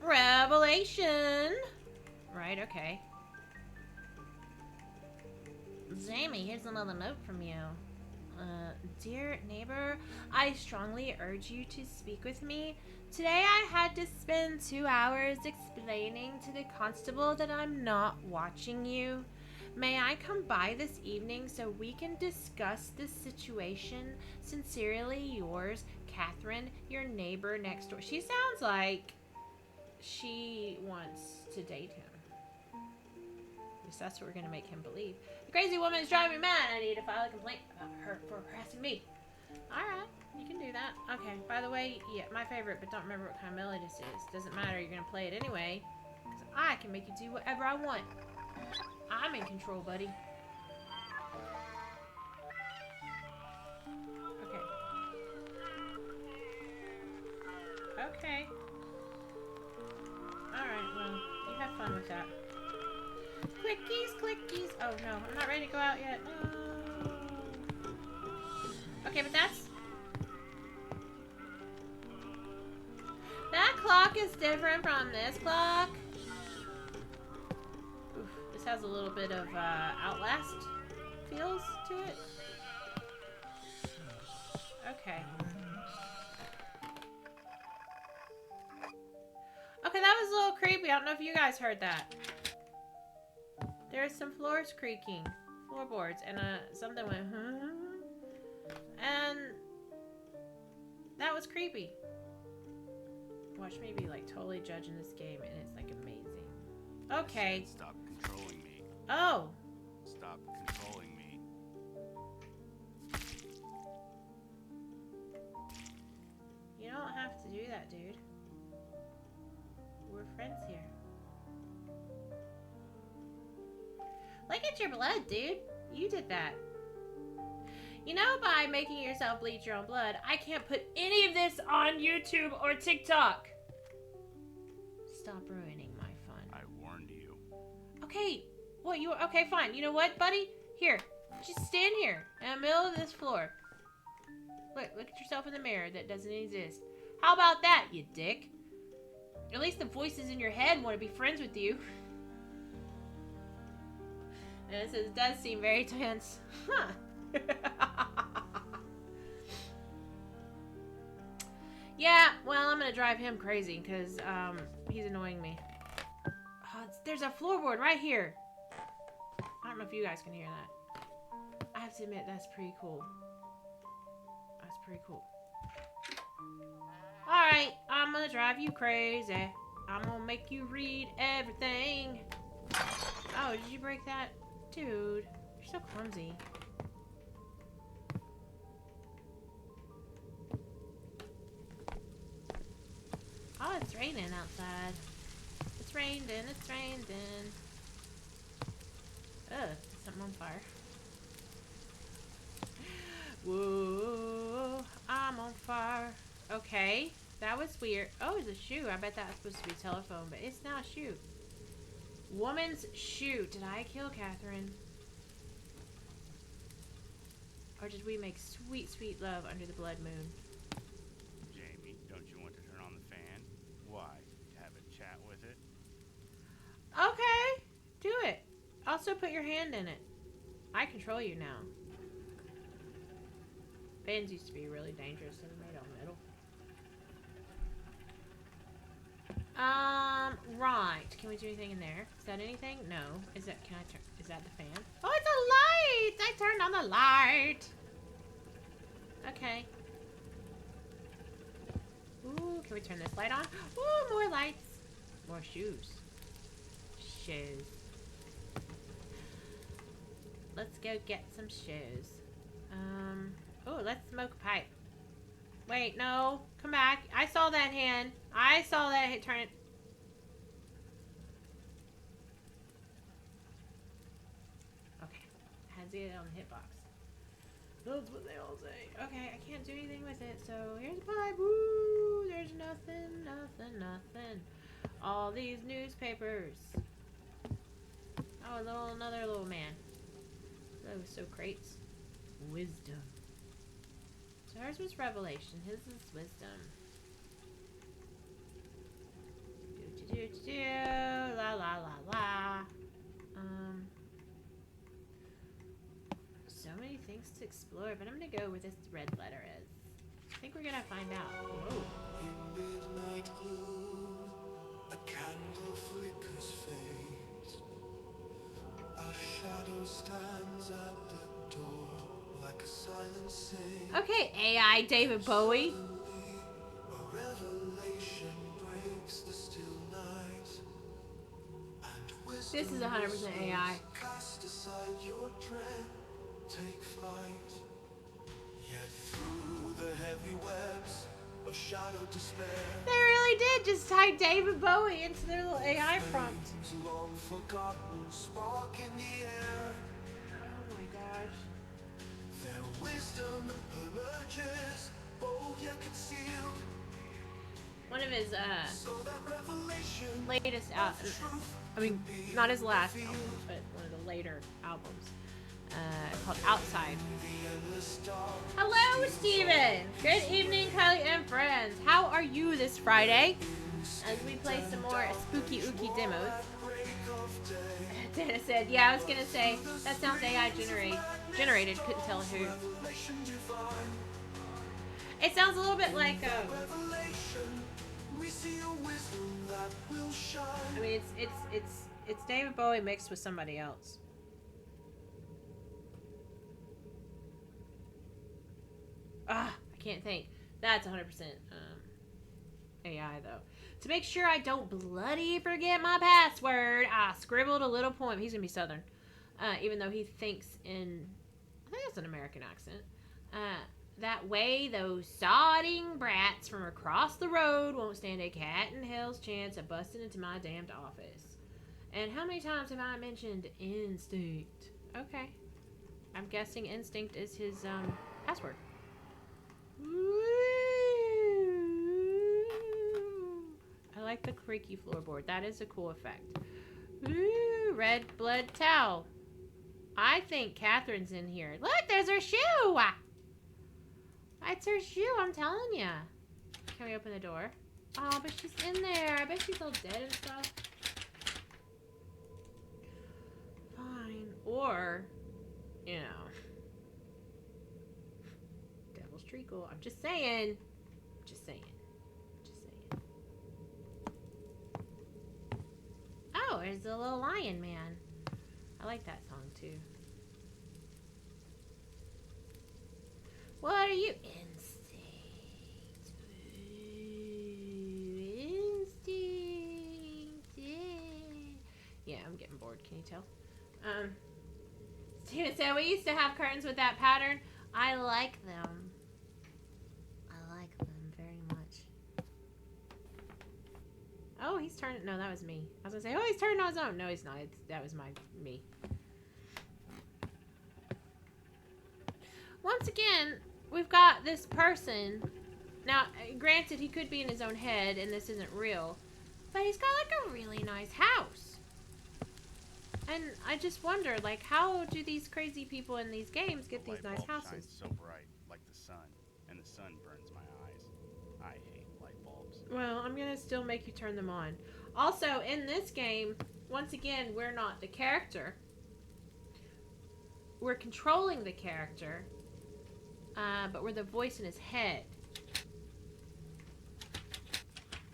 Revelation! Right, okay. Jamie, here's another note from you. Dear neighbor, I strongly urge you to speak with me. Today I had to spend 2 hours explaining to the constable that I'm not watching you. May I come by this evening so we can discuss this situation? Sincerely yours, Catherine, your neighbor next door. She sounds like she wants to date him. At least that's what we're going to make him believe. The crazy woman is driving me mad. I need to file a complaint about her for harassing me. Alright, you can do that. Okay, by the way, yeah, my favorite, but don't remember what kind of melody this is. Doesn't matter, you're going to play it anyway. Because I can make you do whatever I want. I'm in control, buddy. Okay. Okay. Alright, well, you have fun with that. Clickies, clickies. Oh, no, I'm not ready to go out yet. No. Okay, but that's... That clock is different from this clock. Oof, this has a little bit of Outlast feels to it. Okay. Okay, that was a little creepy. I don't know if you guys heard that. There's some floors creaking. Floorboards. And something went, huh? And that was creepy. Watch me be like totally judging this game, and it's like amazing. Okay. Stop controlling me. Oh. Stop controlling me. You don't have to do that, dude. We're friends here. Look at your blood, dude. You did that. You know, by making yourself bleed your own blood, I can't put any of this on YouTube or TikTok. Stop ruining my fun. I warned you. Okay. What, you... Okay, fine. You know what, buddy? Here. Just stand here in the middle of this floor. Look at yourself in the mirror that doesn't exist. How about that, you dick? At least the voices in your head want to be friends with you. And it says, it does seem very tense. Huh. Yeah, well, I'm gonna drive him crazy because he's annoying me. Oh, there's a floorboard right here. I don't know if you guys can hear that. I have to admit, that's pretty cool. That's pretty cool. Alright, I'm gonna drive you crazy. I'm gonna make you read everything. Oh, did you break that? Dude, you're so clumsy. Oh, it's raining outside. It's raining, it's raining. Ugh, something on fire. Whoa, I'm on fire. Okay, that was weird. Oh, it's a shoe. I bet that was supposed to be a telephone, but it's not a shoe. Woman's shoe. Did I kill Catherine? Or did we make sweet, sweet love under the blood moon? Jamie, don't you want to turn on the fan? Why? To have a chat with it? Okay, do it. Also put your hand in it. I control you now. Fans used to be really dangerous and made of metal. Right. Can we do anything in there? Is that anything? No. Is that, can I turn, is that the fan? Oh, it's a light! I turned on the light! Okay. Ooh, can we turn this light on? Ooh, more lights. More shoes. Shoes. Let's go get some shoes. Oh, let's smoke a pipe. Wait, no. Come back. I saw that hand. I saw that hit turn it. Okay. I had to get it on the hitbox. That's what they all say. Okay, I can't do anything with it, so here's a pipe. Woo! There's nothing, nothing, nothing. All these newspapers. Oh, another little man. Those so crates. Wisdom. So hers was revelation. His is wisdom. Do la la la la. So many things to explore, but I'm gonna go where this red letter is. I think we're gonna find out. Whoa. In midnight gloom, a candle flickers faint. A shadow stands at the door like a silent saint. Okay, AI David Bowie. A revelation breaks the still night. And This is 100% AI. cast aside your dread, take flight. Yet through the heavy webs of shadow despair, They really did just type David Bowie into their little AI prompt. flames long forgotten spark in the air. Oh my gosh. Their wisdom emerges, bold yet concealed. One of his So that revelation latest I mean, not his last album, but one of the later albums. Called Outside. Hello, Steven! Good evening, Kylie and friends. How are you this Friday? As we play some more spooky ooky demos. Dana said, yeah, I was gonna say, that sounds AI generated, couldn't tell who. It sounds a little bit like, I mean, It's David Bowie mixed with somebody else. Ah, I can't think. That's 100% AI though. To make sure I don't bloody forget my password, I scribbled a little poem. He's gonna be Southern, even though he thinks in, I think that's an American accent. That way, those sodding brats from across the road won't stand a cat in hell's chance of busting into my damned office. And how many times have I mentioned instinct? Okay, I'm guessing instinct is his password. I like the creaky floorboard. That is a cool effect. Ooh, red blood towel. I think Catherine's in here. Look, there's her shoe. It's her shoe, I'm telling ya. Can we open the door? Oh, but she's in there. I bet she's all dead and stuff. Fine. Or, you know, Devil's Treacle. I'm just saying. Just saying. Just saying. Oh, there's the little lion man. I like that song too. What are you? Instinct. Instinct. Yeah, I'm getting bored. Can you tell? Steven said, we used to have curtains with that pattern. I like them. I like them very much. Oh, he's turning. No, that was me. I was going to say, oh, he's turning on his own. No, he's not. That was me. Once again, we've got this person. Now, granted, he could be in his own head, and this isn't real. But he's got, like, a really nice house. And I just wonder, like, how do these crazy people in these games get these nice houses? Shines so bright, like the sun, and the sun burns my eyes. I hate light bulbs. Well, I'm gonna still make you turn them on. Also, in this game, once again, we're not the character. We're controlling the character, but we're the voice in his head.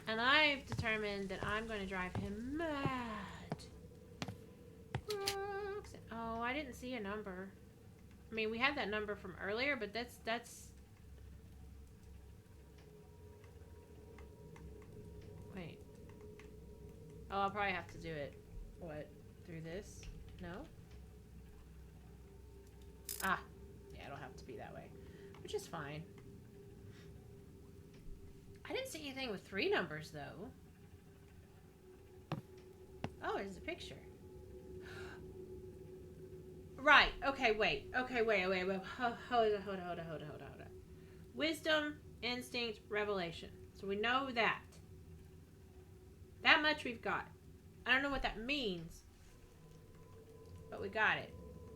And I've determined that I'm going to drive him mad. Oh, I didn't see a number. I mean, we had that number from earlier, but that's... Wait. Oh, I'll probably have to do it. What? Through this? No? Ah. Yeah, it'll have to be that way. Which is fine. I didn't see anything with 3 numbers, though. Oh, there's a picture. Right. Okay, wait. Okay, wait. Hold on. Wisdom, instinct, revelation. So we know that. That much we've got. I don't know what that means. But we got it.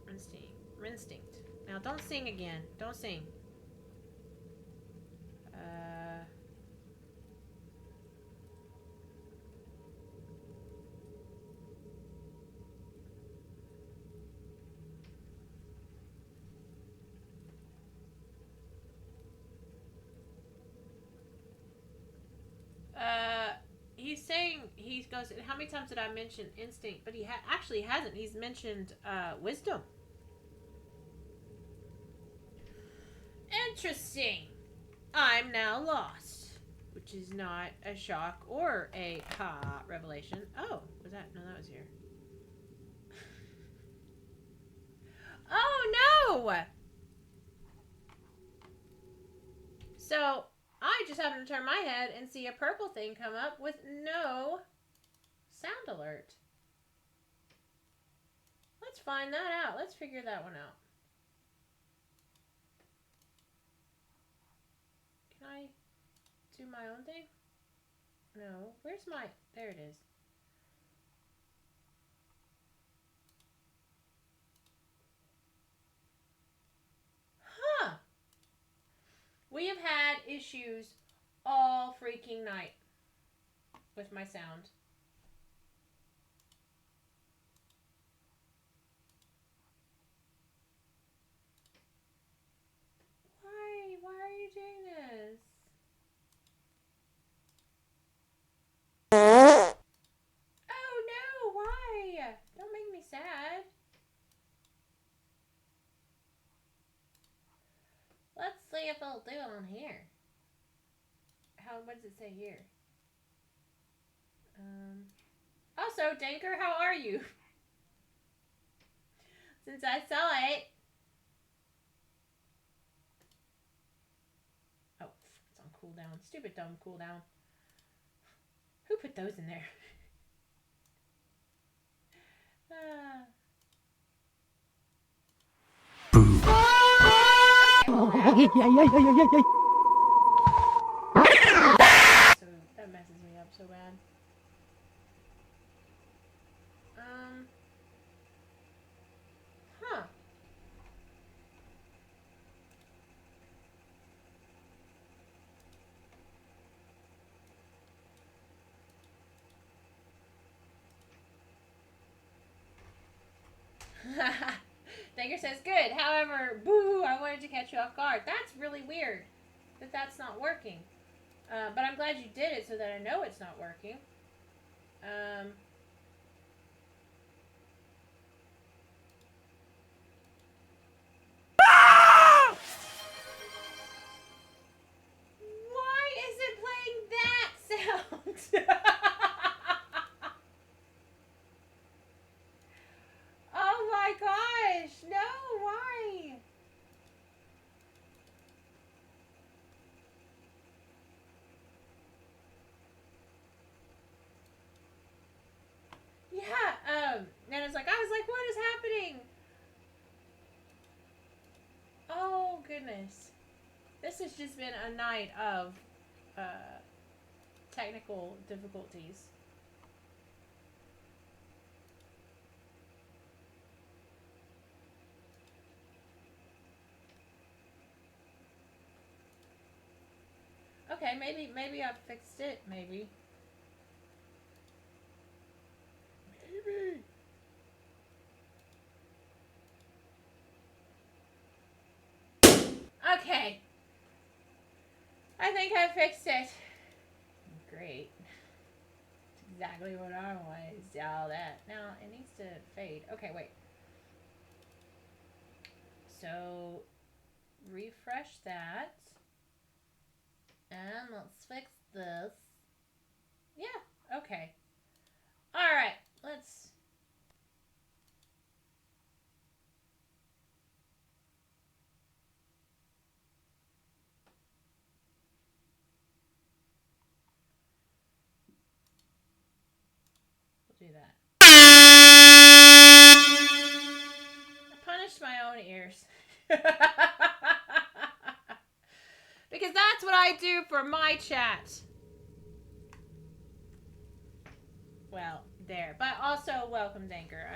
Instinct. Now, don't sing again. Don't sing. He's saying, he goes, how many times did I mention instinct? But he actually hasn't. He's mentioned wisdom. Interesting. I'm now lost. Which is not a shock or a revelation. Oh, was that? No, that was here. Oh, no! So, I just happened to turn my head and see a purple thing come up with no sound alert. Let's find that out. Let's figure that one out. Can I do my own thing? No. Where's my... There it is. Huh. We have had issues all freaking night with my sound. Why? Why are you doing this? Oh no, why? here? What does it say here? Also, Danker, how are you? Since I saw it. Oh, it's on cooldown. Stupid dumb cooldown. Who put those in there? So that messes me up so bad. Huh. Danger says, good. However, boo, I wanted to catch you off guard. That's really weird that that's not working. But I'm glad you did it so that I know it's not working. Why is it playing that sound? Oh my gosh. No, why? Yeah, and it's like, I was like, what is happening? Oh, goodness. This has just been a night of, technical difficulties. Okay, maybe I've fixed it, maybe. Maybe. Okay. I think I fixed it. Great. That's exactly what I wanted. Is all that. Now, it needs to fade. Okay, wait. So, refresh that. And let's fix this. Yeah, okay. Alright, let's... We'll do that. I punished my own ears. Because that's what I do for my chat. Well, there. But also, welcome, Danker.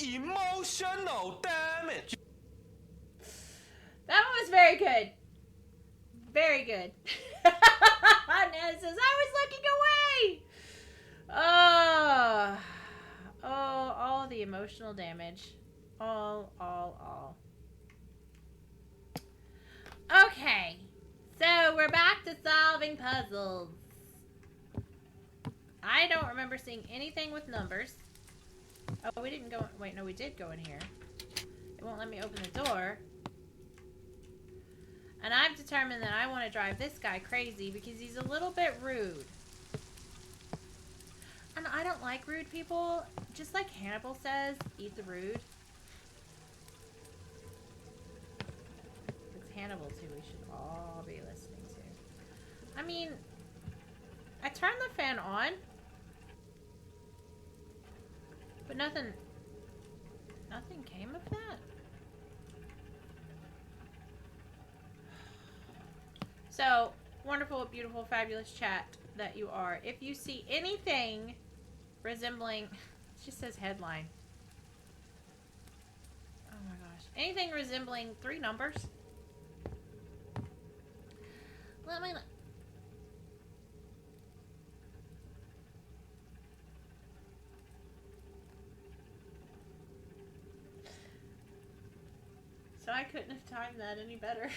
Emotional damage. That one was very good. Very good. Nana says, I was looking away. Oh, all the emotional damage. All. Okay. So, we're back to solving puzzles. I don't remember seeing anything with numbers. Oh, we didn't go... Wait, no, we did go in here. It won't let me open the door. And I've determined that I want to drive this guy crazy because he's a little bit rude. And I don't like rude people. Just like Hannibal says, eat the rude. It's Hannibal who we should all be listening to. I mean, I turned the fan on. But nothing came of that. So, wonderful, beautiful, fabulous chat that you are. If you see anything resembling... It just says headline. Oh my gosh. Anything resembling 3 numbers? Let me... So I couldn't have timed that any better.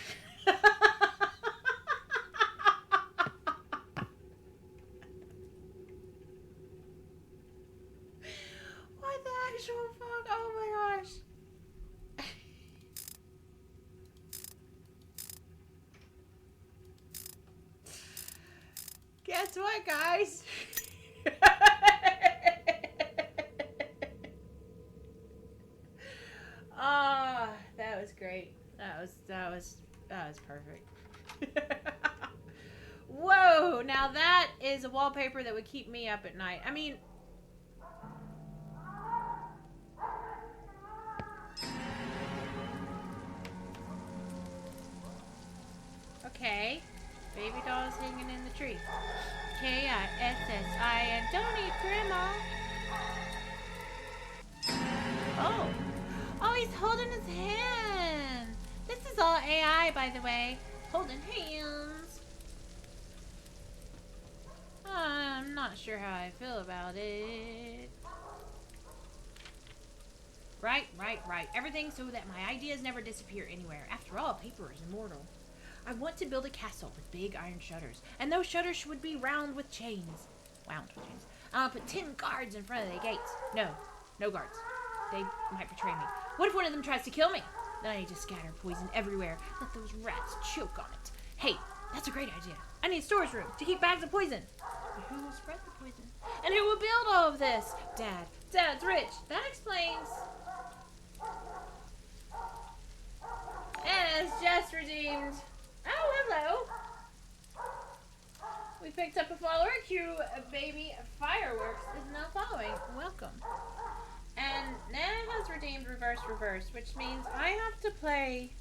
What the actual fuck? Oh my gosh. Guess what, guys? Ah, that was great. That was perfect. Whoa! Now that is a wallpaper that would keep me up at night. I mean, okay. Baby doll's hanging in the tree. Kissin. Don't eat grandma. Oh. Oh, he's holding his hand. This is all AI, by the way. Holding hands. I'm not sure how I feel about it. Right. Everything so that my ideas never disappear anywhere. After all, paper is immortal. I want to build a castle with big iron shutters. And those shutters would be round with chains. I'll put 10 guards in front of the gates. No guards. They might betray me. What if one of them tries to kill me? Then I need to scatter poison everywhere. Let those rats choke on it. Hey, that's a great idea. I need a storage room to keep bags of poison. But who will spread the poison? And who will build all of this? Dad. Dad's rich. That explains. Anna's just redeemed. Oh, hello. We picked up a follower. Q Baby Fireworks is now following. Welcome. And Nana has redeemed reverse, which means I have to play,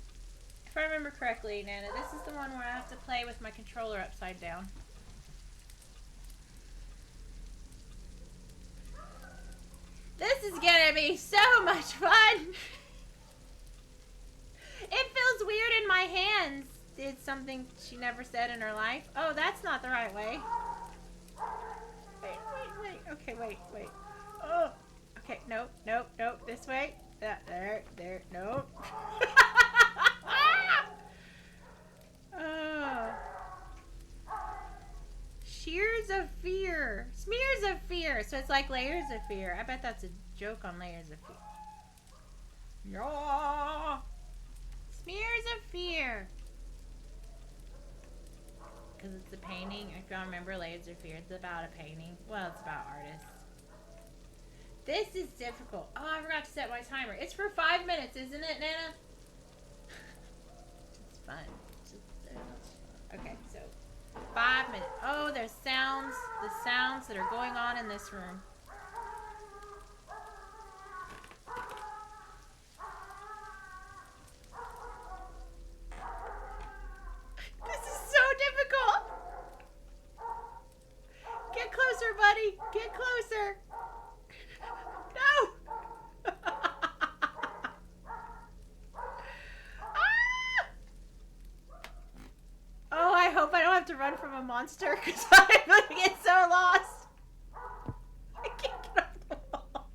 if I remember correctly, Nana, this is the one where I have to play with my controller upside down. This is gonna be so much fun! It feels weird in my hands. It's something she never said in her life. Oh, that's not the right way. Wait. Okay, wait. Oh. Okay, nope. This way. There. Nope. Oh. Shears of fear. Smears of fear. So it's like layers of fear. I bet that's a joke on layers of fear. Yeah. Smears of fear. Because it's a painting. If y'all remember Layers of Fear, it's about a painting. Well, it's about artists. This is difficult. Oh, I forgot to set my timer. It's for 5 minutes, isn't it, Nana? It's fun. Okay, so 5 minutes. Oh, there's sounds. The sounds that are going on in this room. This is so difficult. Get closer, buddy. Get closer. No! Ah! Oh, I hope I don't have to run from a monster because I'm going to get so lost. I can't get off the wall.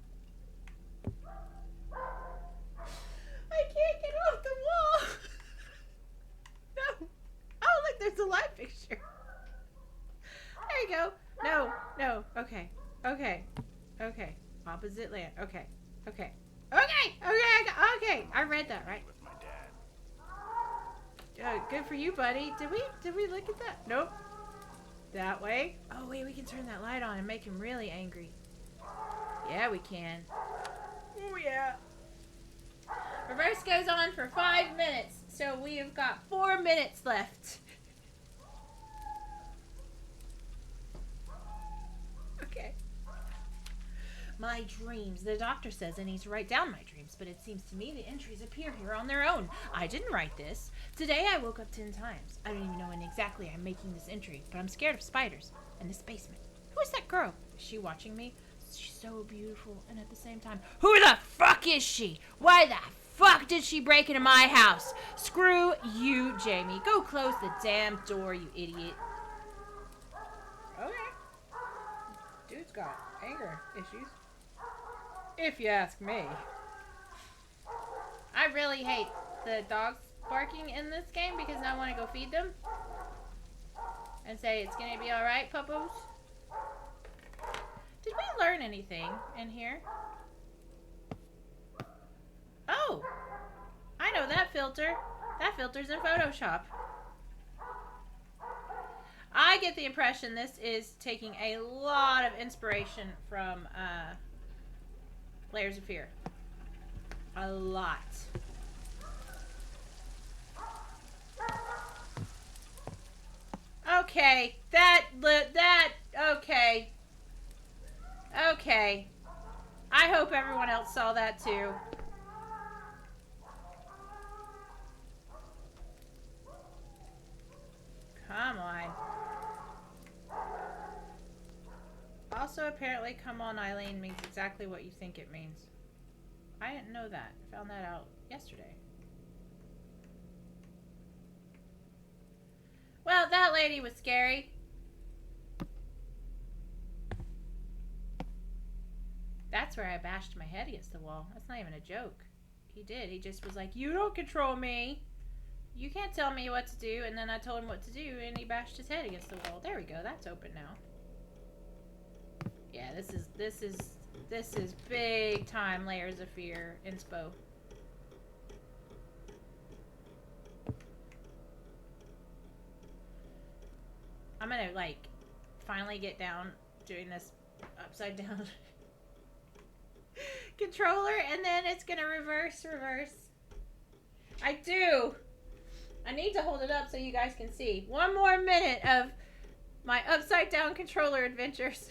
I can't get off the wall. No. Oh, look, there's a live picture. There you go. No. Okay. Opposite land. Okay. I read that, right? With my dad. Good for you, buddy. Did we look at that? Nope. That way. Oh, wait, we can turn that light on and make him really angry. Yeah, we can. Oh, yeah. Reverse goes on for 5 minutes, so we have got 4 minutes left. Okay. My dreams. The doctor says I need to write down my dreams, but it seems to me the entries appear here on their own. I didn't write this. Today I woke up 10 times. I don't even know when exactly I'm making this entry, but I'm scared of spiders and this basement. Who is that girl? Is she watching me? She's so beautiful, and at the same time, who the fuck is she? Why the fuck did she break into my house? Screw you, Jamie. Go close the damn door, you idiot. Okay. Dude's got anger issues. If you ask me. I really hate the dogs barking in this game because now I want to go feed them. And say it's going to be alright, puppos. Did we learn anything in here? Oh! I know that filter. That filter's in Photoshop. I I get the impression this is taking a lot of inspiration from Layers of Fear. A lot. Okay, okay. Okay. I hope everyone else saw that too. Come on. Also, apparently, come on, Eileen means exactly what you think it means. I didn't know that. I found that out yesterday. Well, that lady was scary. That's where I bashed my head against the wall. That's not even a joke. He did. He just was like, you don't control me. You can't tell me what to do. And then I told him what to do, and he bashed his head against the wall. There we go. That's open now. Yeah, this is big time Layers of Fear inspo. I'm gonna like finally get down doing this upside down controller, and then it's gonna reverse. I need to hold it up so you guys can see. One more minute of my upside down controller adventures.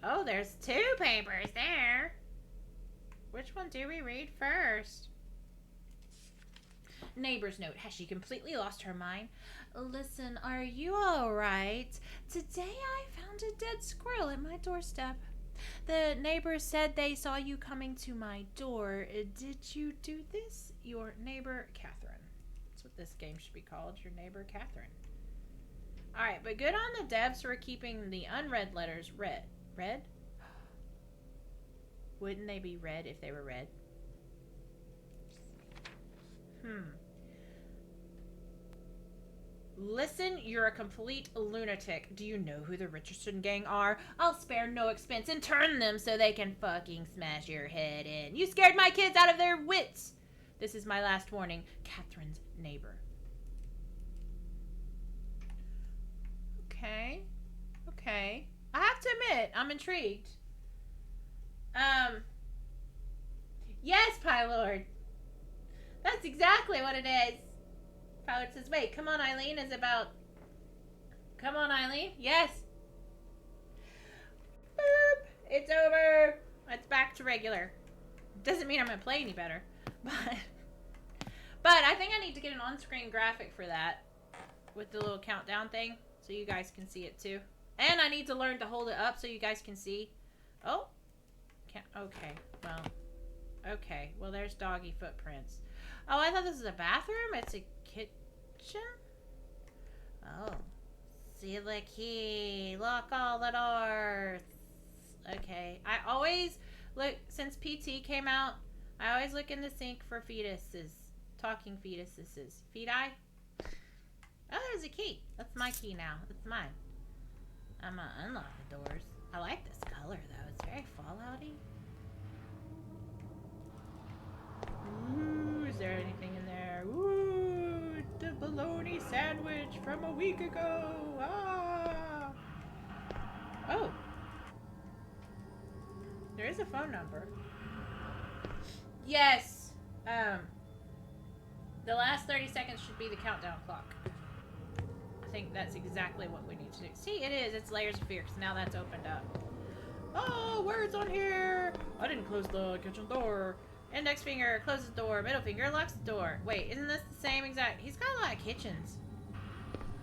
Oh, there's 2 papers there. Which one do we read first? Neighbor's note. Has she completely lost her mind? Listen, are you alright? Today I found a dead squirrel at my doorstep. The neighbors said they saw you coming to my door. Did you do this? Your neighbor, Catherine. That's what this game should be called. Your neighbor, Catherine. Alright, but good on the devs for keeping the unread letters red. Red? Wouldn't they be red if they were red? Listen, you're a complete lunatic. Do you know who the Richardson gang are? I'll spare no expense and turn them so they can fucking smash your head in. You scared my kids out of their wits. This is my last warning. Catherine's neighbor. Okay. I have to admit, I'm intrigued. Yes, Pylord. That's exactly what it is. Pylord says, wait, come on, Eileen is about... Come on, Eileen. Yes. Boop. It's over. It's back to regular. Doesn't mean I'm going to play any better. But I think I need to get an on-screen graphic for that. With the little countdown thing. So you guys can see it too. And I need to learn to hold it up so you guys can see. Oh. Okay. Well, there's doggy footprints. Oh, I thought this was a bathroom. It's a kitchen? Oh. See the key. Lock all the doors. Okay. I always look, since PT came out, I always look in the sink for fetuses. Talking fetuses. Feti? Oh, there's a key. That's my key now. That's mine. I'm gonna unlock the doors. I like this color, though. It's very Fallout-y. Ooh, is there anything in there? Ooh, the bologna sandwich from a week ago. Ah. Oh. There is a phone number. Yes. The last 30 seconds should be the countdown clock. I think that's exactly what we need to do. See, it is. It's Layers of Fear, because now that's opened up. Oh, words on here. I didn't close the kitchen door. Index finger closes the door. Middle finger locks the door. Wait, isn't this the same exact... He's got a lot of kitchens.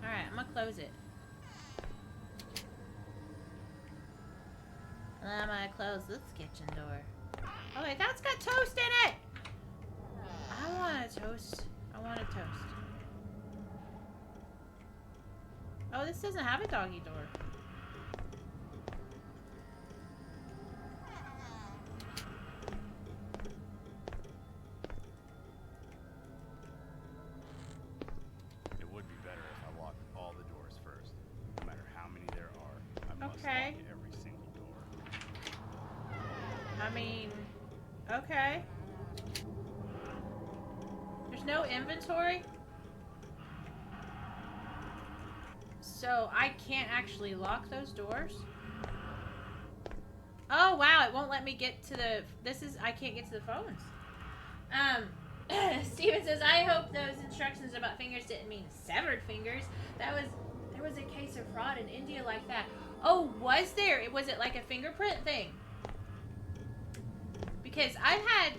Alright, I'm going to close it. And I'm going to close this kitchen door. Oh, wait, that's got toast in it! I want a toast. I want a toast. Oh, this doesn't have a doggy door. It would be better if I locked all the doors first. No matter how many there are, I must Okay. lock every single door. I mean, okay. There's there's no inventory. So I can't actually lock those doors. Oh wow, it won't let me get to the, I can't get to the phones. Steven says, I hope those instructions about fingers didn't mean severed fingers. There was a case of fraud in India like that. Oh, was there? Was it like a fingerprint thing? Because I've had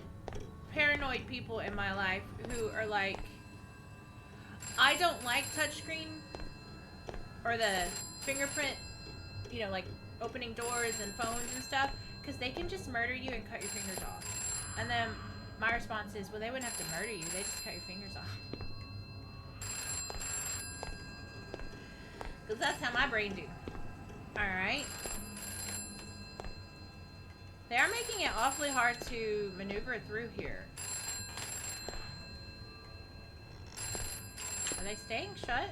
paranoid people in my life who are like, I don't like touchscreen or the fingerprint, you know, like opening doors and phones and stuff, because they can just murder you and cut your fingers off. And then my response is, well, they wouldn't have to murder you, they just cut your fingers off. Because that's how my brain do. Alright. They are making it awfully hard to maneuver through here. Are they staying shut?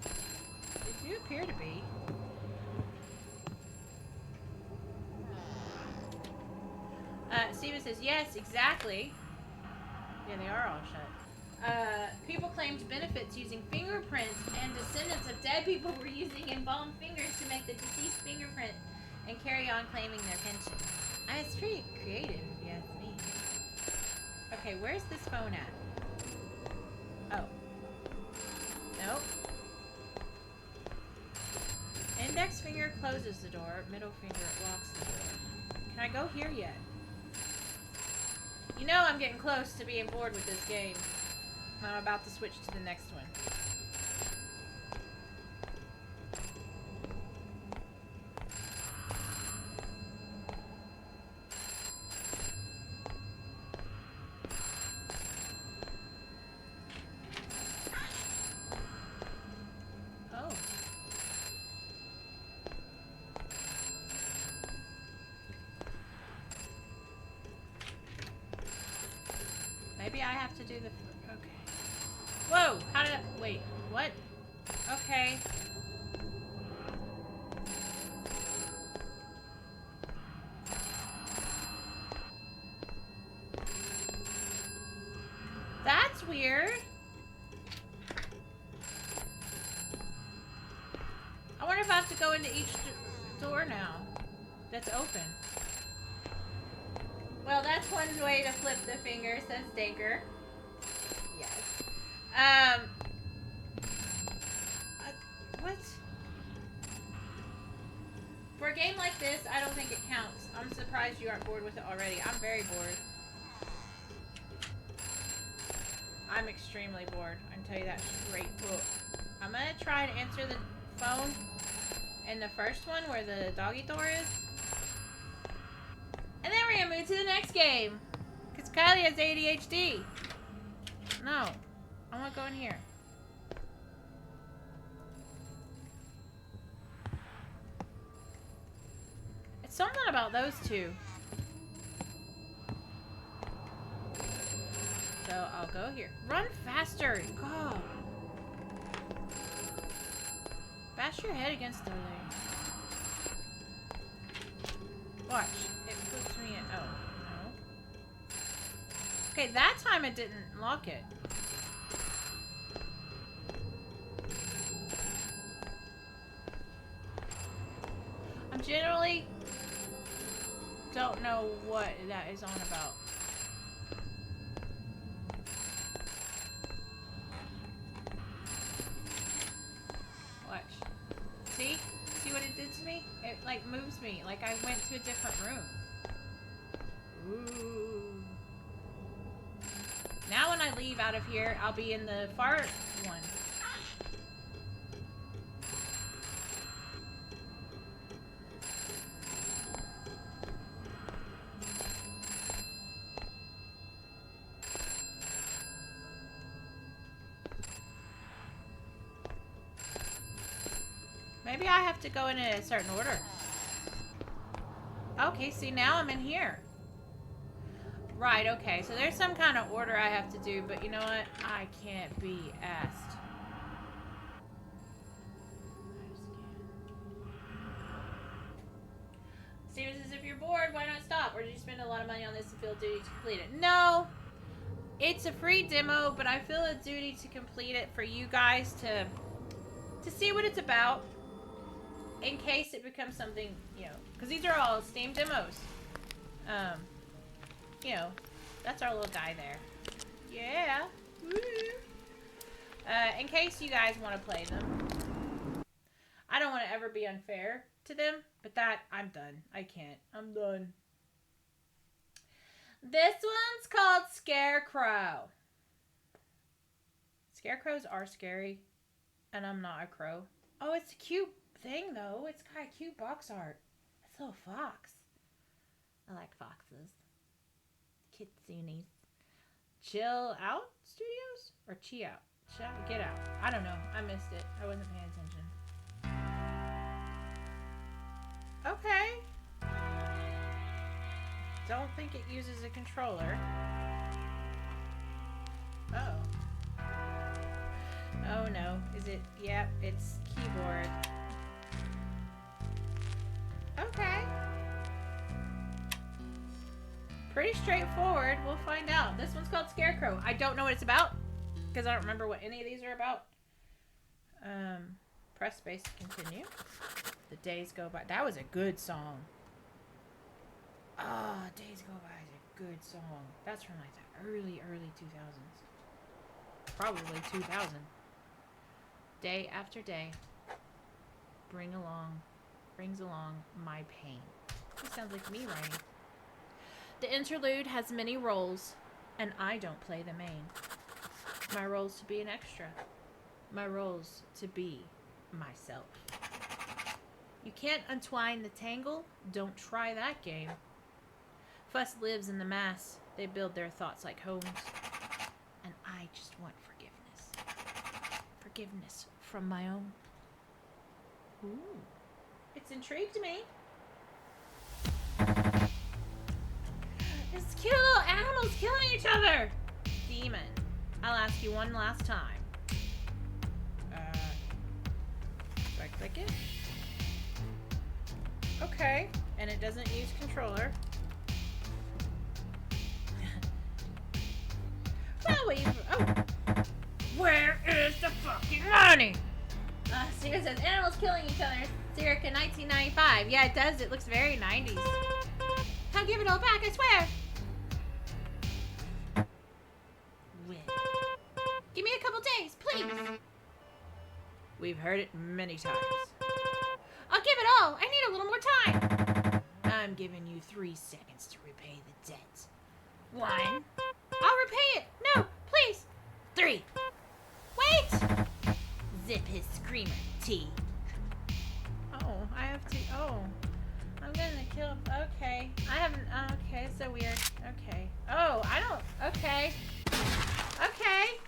They do appear to be. Steven says, yes, exactly. Yeah, they are all shut. People claimed benefits using fingerprints, and descendants of dead people were using embalmed fingers to make the deceased fingerprint and carry on claiming their pension. It's pretty creative, if you ask me. Okay, where's this phone at? Oh. Nope. Index finger closes the door. Middle finger locks the door. Can I go here yet? You know I'm getting close to being bored with this game. I'm about to switch to the next one. Oh. Maybe I have to do the... Okay. Whoa! How did I... Wait. What? Okay. That's weird. I wonder if I have to go into each door now that's open. Well, that's one way to flip the finger, says Daker. Yes. What? For a game like this, I don't think it counts. I'm surprised you aren't bored with it already. I'm very bored. I'm extremely bored. I can tell you that straight. Ugh. I'm gonna try and answer the phone in the first one where the doggy door is. And then we're gonna move to the next game. Because Kylie has ADHD. No. I wanna go in here. It's something about those two. So I'll go here. Run faster! Go! Bash your head against the leg. Watch. It puts me in. Oh, no. Okay, that time it didn't lock it. I'm generally don't know what that is on about. Watch. See? See what it did to me? It like moves me. Like I went to a different room. Ooh. Now when I leave out of here, I'll be in the far one. Maybe I have to go in a certain order. Okay, see now I'm in here. Right, okay, so there's some kind of order I have to do, but you know what? I can't be asked. Steven says, if you're bored, why not stop? Or did you spend a lot of money on this and feel duty to complete it? No! It's a free demo, but I feel a duty to complete it for you guys to see what it's about, in case it becomes something, you know, because these are all Steam demos. You know, that's our little guy there. Yeah. Woo. In case you guys want to play them. I don't want to ever be unfair to them, but that, I'm done. I can't. I'm done. This one's called Scarecrow. Scarecrows are scary, and I'm not a crow. Oh, it's a cute thing, though. It's got a cute box art. It's a little fox. I like foxes. Kitsunis. Chill Out Studios? Or Chi Out? Get Out. I don't know. I missed it. I wasn't paying attention. Okay. Don't think it uses a controller. Oh. Oh no. Is it? Yep, it's keyboard. Okay. Pretty straightforward. We'll find out. This one's called Scarecrow. I don't know what it's about, because I don't remember what any of these are about. Press space to continue. The Days Go By. That was a good song. Oh, Days Go By is a good song. That's from like the early 2000s. Probably 2000. Day after day brings along my pain. This sounds like me writing. The interlude has many roles, and I don't play the main. My role's to be an extra. My role's to be myself. You can't untwine the tangle. Don't try that game. Fuss lives in the mass. They build their thoughts like homes. And I just want forgiveness. Forgiveness from my own. Ooh. It's intrigued me. There's cute little animals killing each other. Demon. I'll ask you one last time. Do I click it? Okay. And it doesn't use controller. Where is the fucking money? See, it says animals killing each other. Circa 1995. Yeah, it does. It looks very 90s. I'll give it all back, I swear. Win. Give me a couple days, please. We've heard it many times. I'll give it all. I need a little more time. I'm giving you 3 seconds to repay the debt. 1. I'll repay it. No, please. 3. Wait. Zip his screamer, T. Oh, I have to. Oh. I'm gonna kill. Okay. I haven't. Okay, it's so weird. Okay. Oh, I don't. Okay. Okay.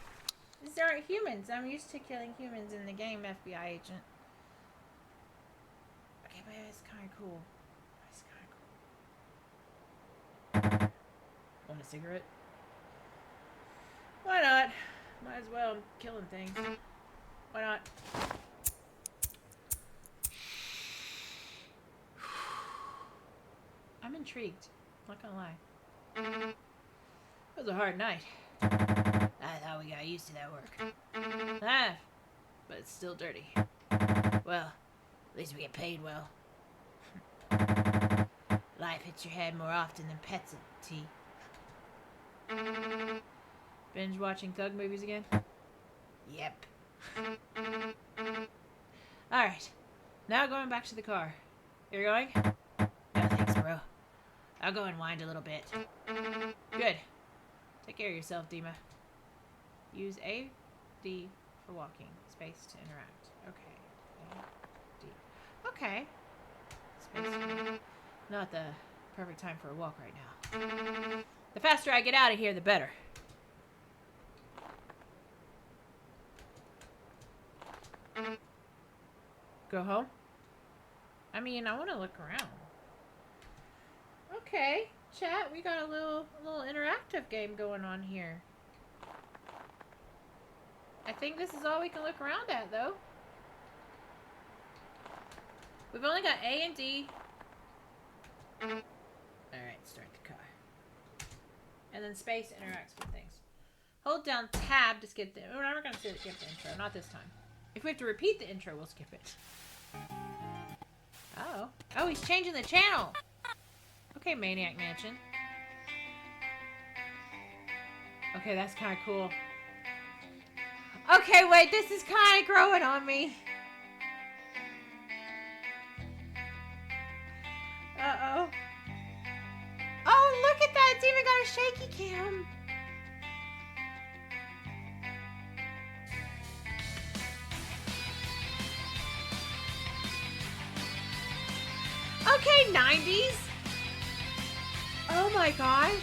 These aren't humans. I'm used to killing humans in the game, FBI agent. Okay, but it's kind of cool. It's kind of cool. Want a cigarette? Why not? Might as well. I'm killing things. Why not? I'm intrigued. Not gonna lie. It was a hard night. I thought we got used to that work. But it's still dirty. Well, at least we get paid well. Life hits your head more often than pets, T. Binge watching thug movies again? Yep. Alright. Now going back to the car. You're going? No thanks, bro. I'll go and wind a little bit. Good. Take care of yourself, Dima. Use A, D for walking. Space to interact. Okay. A, D. Okay. Space. Not the perfect time for a walk right now. The faster I get out of here, the better. Go home? I mean, I want to look around. Okay, chat, we got a little interactive game going on here. I think this is all we can look around at, though. We've only got A and D. Alright, start the car. And then space interacts with things. Hold down tab to skip the... We're never going to skip the intro. Not this time. If we have to repeat the intro, we'll skip it. Oh. Oh, he's changing the channel. Okay, Maniac Mansion. Okay, that's kind of cool. Okay, wait. This is kind of growing on me. Uh-oh. Oh, look at that. It's even got a shaky cam. Okay, 90s. Oh my gosh.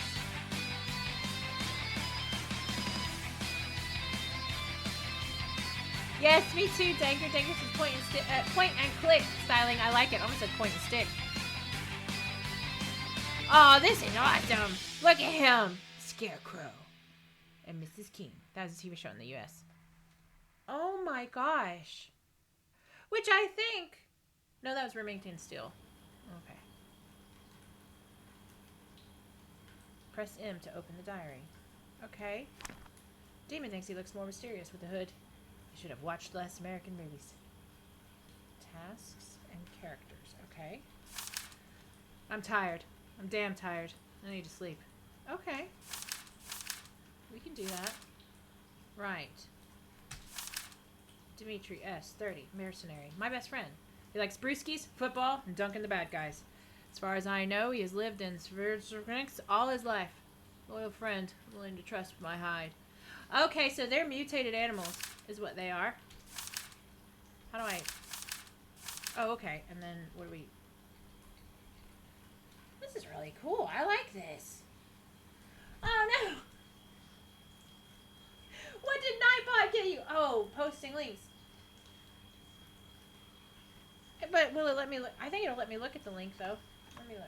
Yes, me too. Danker is point and click styling. I like it. I almost said point and stick. Oh, this is awesome. Look at him. Scarecrow. And Mrs. King. That was a TV show in the US. Oh my gosh. Which I think... No, that was Remington Steel. Okay. Press M to open the diary. Okay. Demon thinks he looks more mysterious with the hood. You should have watched less American movies. Tasks and characters. Okay. I'm tired. I'm damn tired. I need to sleep. Okay. We can do that. Right. Dimitri S. 30. Mercenary. My best friend. He likes brewskis, football, and dunking the bad guys. As far as I know, he has lived in Sverginsk all his life. Loyal friend, willing to trust my hide. Okay, so they're mutated animals, is what they are. How do I... Oh, okay. And then, what do we... This is really cool. I like this. Oh, no! What did Nightbot get you? Oh, posting links. But will it let me look? I think it'll let me look at the link, though. Let me look.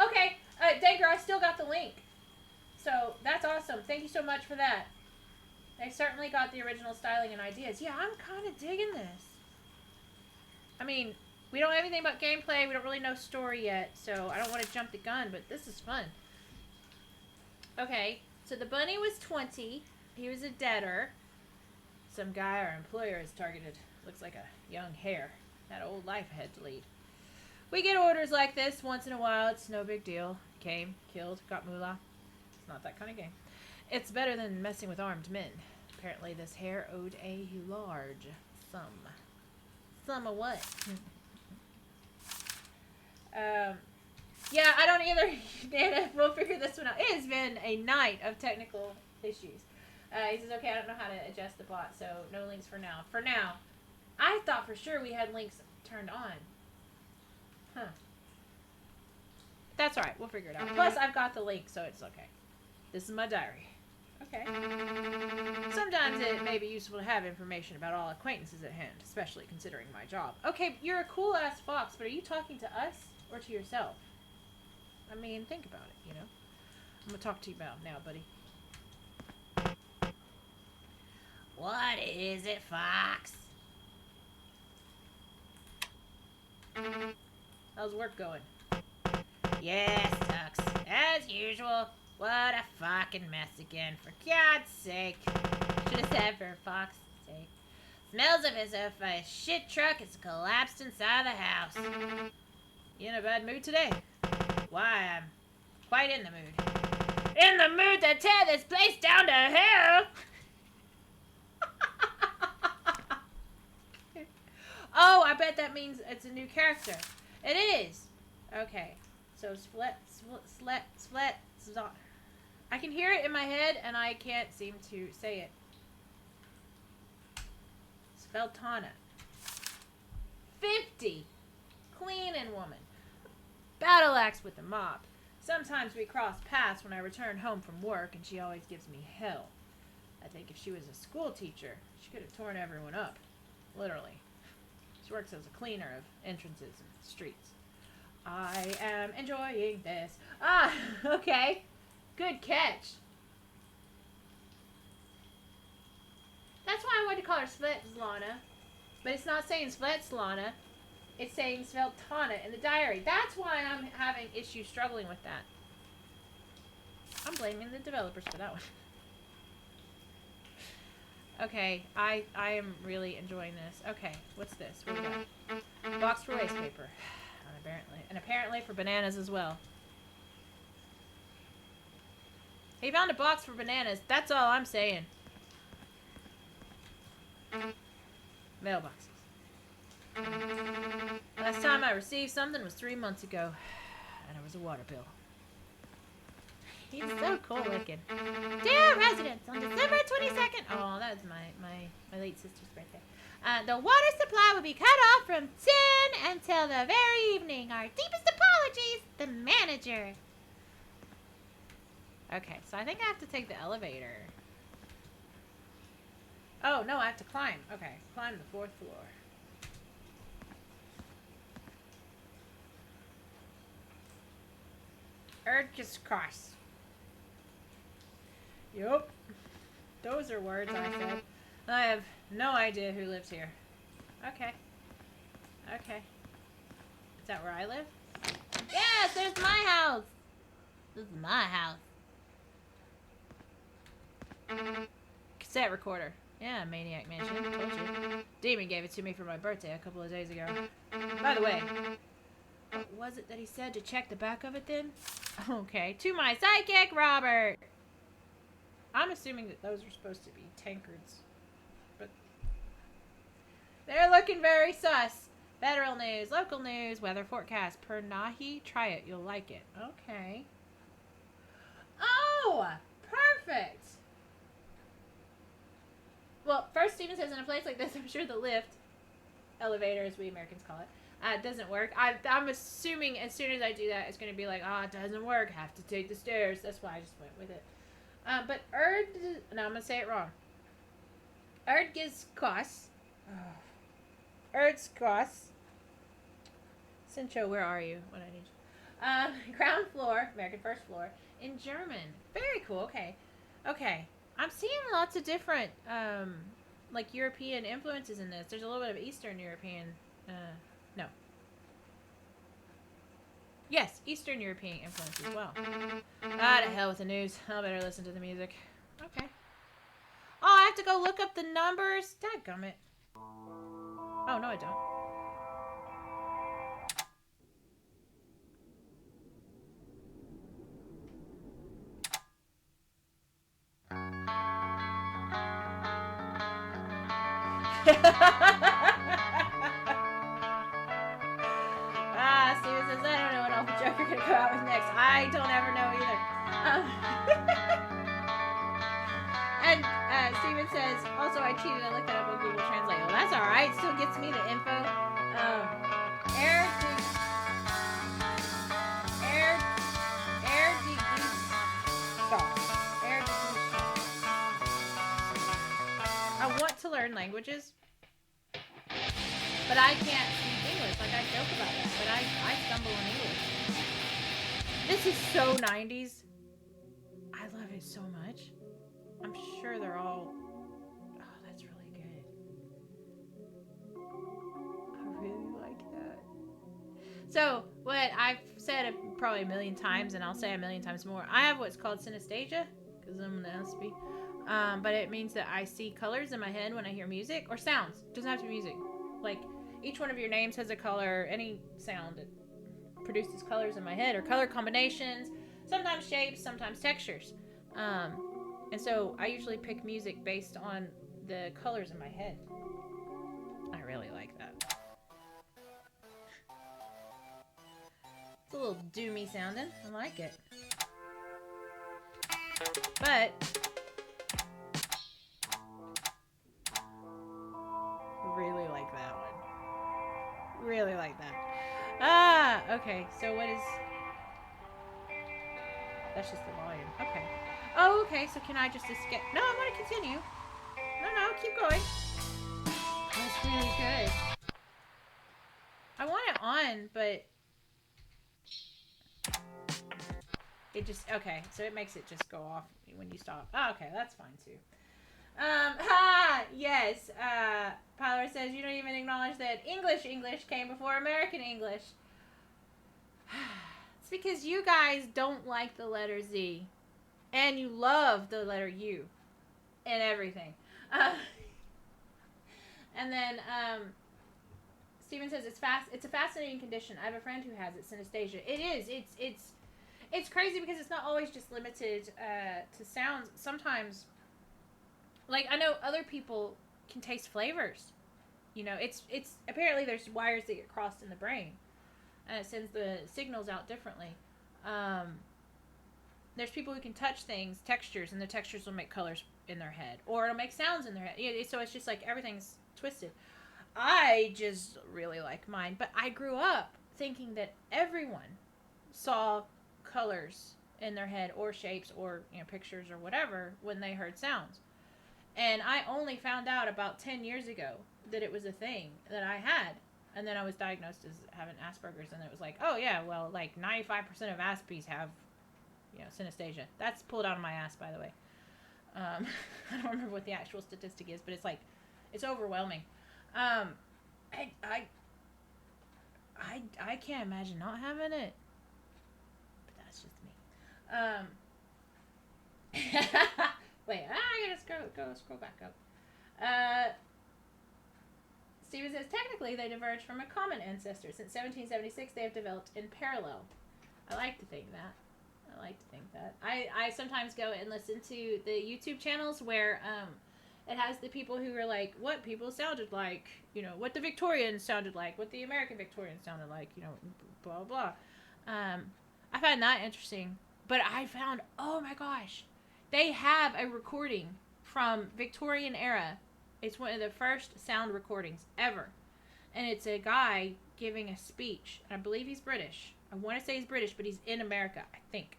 Okay, Dager, I still got the link. So, that's awesome. Thank you so much for that. They certainly got the original styling and ideas. Yeah, I'm kind of digging this. I mean, we don't have anything but gameplay. We don't really know story yet, so I don't want to jump the gun, but this is fun. Okay, so the bunny was 20. He was a debtor. Some guy our employer has targeted. Looks like a young hare. Had an old life ahead to lead. We get orders like this once in a while. It's no big deal. Came, killed, got moolah. It's not that kind of game. It's better than messing with armed men. Apparently this hare owed a large sum. Sum of what? Yeah, I don't either, Nana. We'll figure this one out. It has been a night of technical issues. He says, okay, I don't know how to adjust the bot, so no links for now. For now. I thought for sure we had links turned on. Huh. That's alright. We'll figure it out. Plus, I've got the link, so it's okay. This is my diary. Okay. Sometimes it may be useful to have information about all acquaintances at hand, especially considering my job. Okay, you're a cool-ass fox, but are you talking to us or to yourself? I mean, think about it, you know? I'm gonna talk to you about now, buddy. What is it, Fox? How's work going? Yes, sucks. As usual. What a fucking mess again, for God's sake. Should have said for Fox's sake. Smells as if a shit truck has collapsed inside the house. You in a bad mood today? Why, I'm quite in the mood. In the mood to tear this place down to hell! Oh, I bet that means it's a new character. It is. Okay. So, I can hear it in my head, and I can't seem to say it. Sveltana. 50. Clean and woman. Battle axe with the mop. Sometimes we cross paths when I return home from work, and she always gives me hell. I think if she was a school teacher, she could have torn everyone up. Literally. She works as a cleaner of entrances and streets. I am enjoying this. Ah, okay. Good catch. That's why I wanted to call her Svetlana. But it's not saying Svetlana. It's saying Sveltana in the diary. That's why I'm having issues struggling with that. I'm blaming the developers for that one. Okay, I am really enjoying this. Okay, what's this? What do we got? Box for waste paper. Apparently for bananas as well. He found a box for bananas. That's all I'm saying. Mailboxes. Last time I received something was 3 months ago. And it was a water bill. He's so cool looking. Dear residents, on December 22nd... Oh, that was my late sister's birthday. The water supply will be cut off from 10 until the very evening. Our deepest apologies, the manager. Okay, so I think I have to take the elevator. Oh, no, I have to climb. Okay, climb the 4th floor. Urges cross. Yup. Those are words I said. I have no idea who lives here. Okay. Okay. Is that where I live? Yes, there's my house. This is my house. Cassette recorder. Yeah, Maniac Mansion. Told you. Demon gave it to me for my birthday a couple of days ago. By the way, what was it that he said to check the back of it then? Okay. To my sidekick, Robert. I'm assuming that those are supposed to be tankards. But they're looking very sus. Federal news, local news, weather forecast. Per Nahi, try it. You'll like it. Okay. Oh! Perfect! Well, first Steven says in a place like this, I'm sure the lift, elevator as we Americans call it, doesn't work. I'm assuming as soon as I do that, it's going to be like, it doesn't work. Have to take the stairs. That's why I just went with it. But no, I'm going to say it wrong. Erdgiskos. Erdskos. Sincho, where are you? What I need. Ground floor, American first floor, in German. Very cool. Okay. Okay. I'm seeing lots of different, like European influences in this. There's a little bit of Eastern European, no. Yes, Eastern European influence as well. Ah, to hell with the news. I better listen to the music. Okay. Oh, I have to go look up the numbers? Dadgummit. Oh, no I don't. Steven says, I don't know what awful joke you're going to come out with next. I don't ever know either. And Steven says, also I cheated. I looked that up on Google Translate. Well, that's alright. Still gets me the info. I want to learn languages, but I can't speak English. Like, I joke about that, but I stumble in English. This is so 90s. I love it so much. I'm sure they're all... Oh, that's really good. I really like that. So, what I've said probably a million times, and I'll say a million times more, I have what's called synesthesia, because I'm an SB. But it means that I see colors in my head when I hear music, or sounds. It doesn't have to be music. Like, each one of your names has a color, any sound that produces colors in my head, or color combinations, sometimes shapes, sometimes textures. And so I usually pick music based on the colors in my head. I really like that. It's a little doomy sounding. I like it. But really like that one. Really like that. Okay. So what is... That's just the volume. Okay. Oh, okay. So can I just escape? No, I want to continue. No, keep going. That's really good. I want it on, but it just... Okay. So it makes it just go off when you stop. Oh, okay. That's fine, too. Yes. Pyler says you don't even acknowledge that English came before American English. It's because you guys don't like the letter Z. And you love the letter U. And everything. And then, Steven says it's a fascinating condition. I have a friend who has it, synesthesia. It is. It's crazy because it's not always just limited to sounds. Sometimes, like, I know other people can taste flavors. You know, it's apparently there's wires that get crossed in the brain, and it sends the signals out differently. There's people who can touch things, textures, and the textures will make colors in their head, or it'll make sounds in their head. So it's just like everything's twisted. I just really like mine, but I grew up thinking that everyone saw colors in their head or shapes or, you know, pictures or whatever when they heard sounds. And I only found out about 10 years ago that it was a thing that I had. And then I was diagnosed as having Asperger's, and it was like, oh yeah, well, like 95% of Aspies have, you know, synesthesia. That's pulled out of my ass, by the way. I don't remember what the actual statistic is, but it's like, it's overwhelming. I can't imagine not having it. But that's just me. Wait, I gotta scroll back up. Steven says, technically they diverge from a common ancestor. Since 1776, they have developed in parallel. I like to think that. I sometimes go and listen to the YouTube channels where it has the people who are like, what people sounded like, you know, what the Victorians sounded like, what the American Victorians sounded like, you know, blah, blah. I find that interesting. But I found, oh my gosh, they have a recording from Victorian era. It's one of the first sound recordings ever. And it's a guy giving a speech. And I believe he's British. I want to say he's British, but he's in America, I think.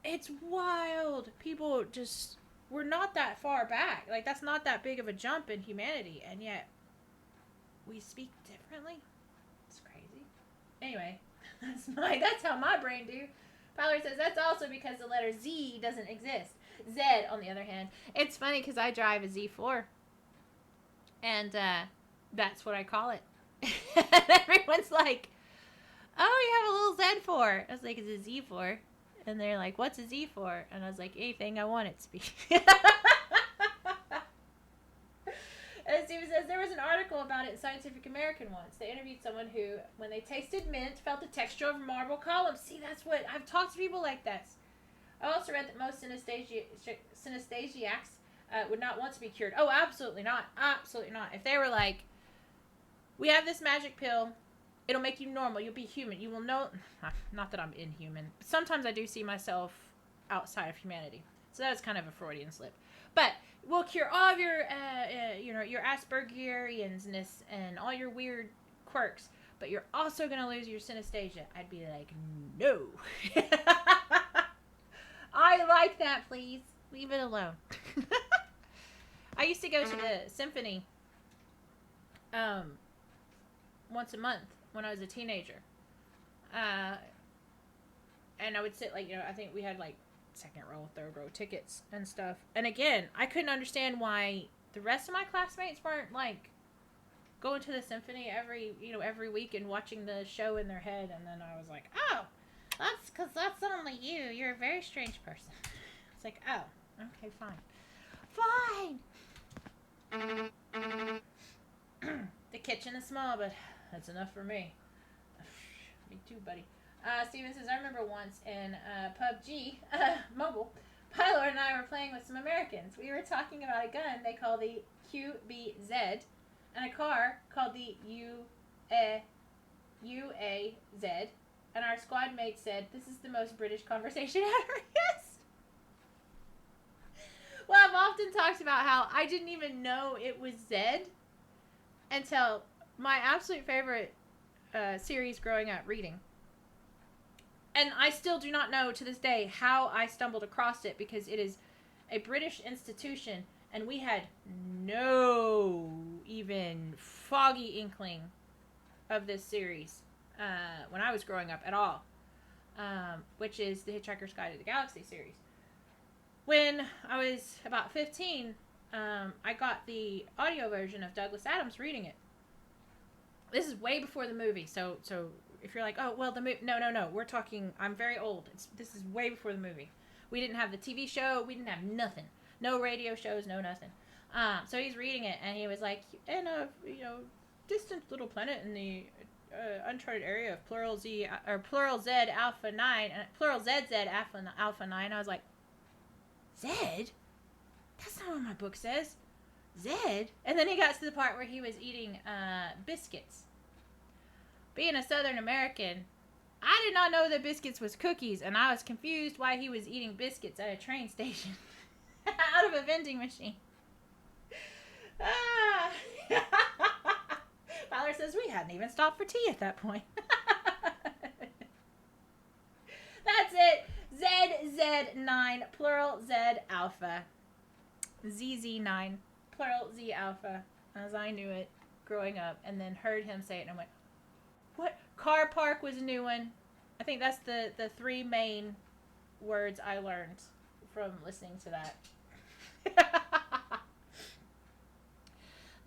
It's wild. People just, we're not that far back. Like, that's not that big of a jump in humanity. And yet, we speak differently. It's crazy. Anyway, that's how my brain do. Tyler says, that's also because the letter Z doesn't exist. Z, on the other hand. It's funny because I drive a Z4. And that's what I call it. Everyone's like, oh, you have a little Z4. I was like, it's a Z4. And they're like, what's a Z for? And I was like, anything I want it to be. And Steven says, there was an article about it in Scientific American once. They interviewed someone who, when they tasted mint, felt the texture of marble columns. See, that's what, I've talked to people like this. I also read that most synesthesiacs would not want to be cured. Oh, absolutely not. Absolutely not. If they were like, we have this magic pill, it'll make you normal. You'll be human. You will know. Not that I'm inhuman. But sometimes I do see myself outside of humanity. So that was kind of a Freudian slip. But we'll cure all of your, your Aspergeriansness and all your weird quirks. But you're also going to lose your synesthesia. I'd be like, no. I like that, please. Leave it alone. I used to go to the symphony once a month when I was a teenager. And I would sit, like, I think we had, like, second row, third row tickets and stuff. And again, I couldn't understand why the rest of my classmates weren't, like, going to the symphony every week and watching the show in their head. And then I was like, oh, that's because that's only you. You're a very strange person. It's like, oh, okay, fine. The kitchen is small, but that's enough for me. Me too, buddy. Steven says, I remember once in PUBG mobile, Pylo and I were playing with some Americans. We were talking about a gun they call the QBZ and a car called the UAZ. And our squad mate said, this is the most British conversation ever. Yes. Well, I've often talked about how I didn't even know it was Z until my absolute favorite series growing up, reading. And I still do not know to this day how I stumbled across it, because it is a British institution and we had no even foggy inkling of this series when I was growing up at all, which is the Hitchhiker's Guide to the Galaxy series. When I was about 15, I got the audio version of Douglas Adams reading it. This is way before the movie, so if you're like, oh well, the movie, no, we're talking. I'm very old. This is way before the movie. We didn't have the TV show. We didn't have nothing. No radio shows. No nothing. So he's reading it, and he was like, in a distant little planet in the uncharted area of plural Z Alpha 9 and plural ZZ Alpha 9. I was like, Zed? That's not what my book says. Zed? And then he got to the part where he was eating biscuits. Being a Southern American, I did not know that biscuits was cookies, and I was confused why he was eating biscuits at a train station out of a vending machine. Fowler says we hadn't even stopped for tea at that point. That's it. ZZ9, plural Z Alpha. ZZ9, plural Z Alpha, as I knew it growing up, and then heard him say it, and I went, what? Car park was a new one. I think that's the three main words I learned from listening to that.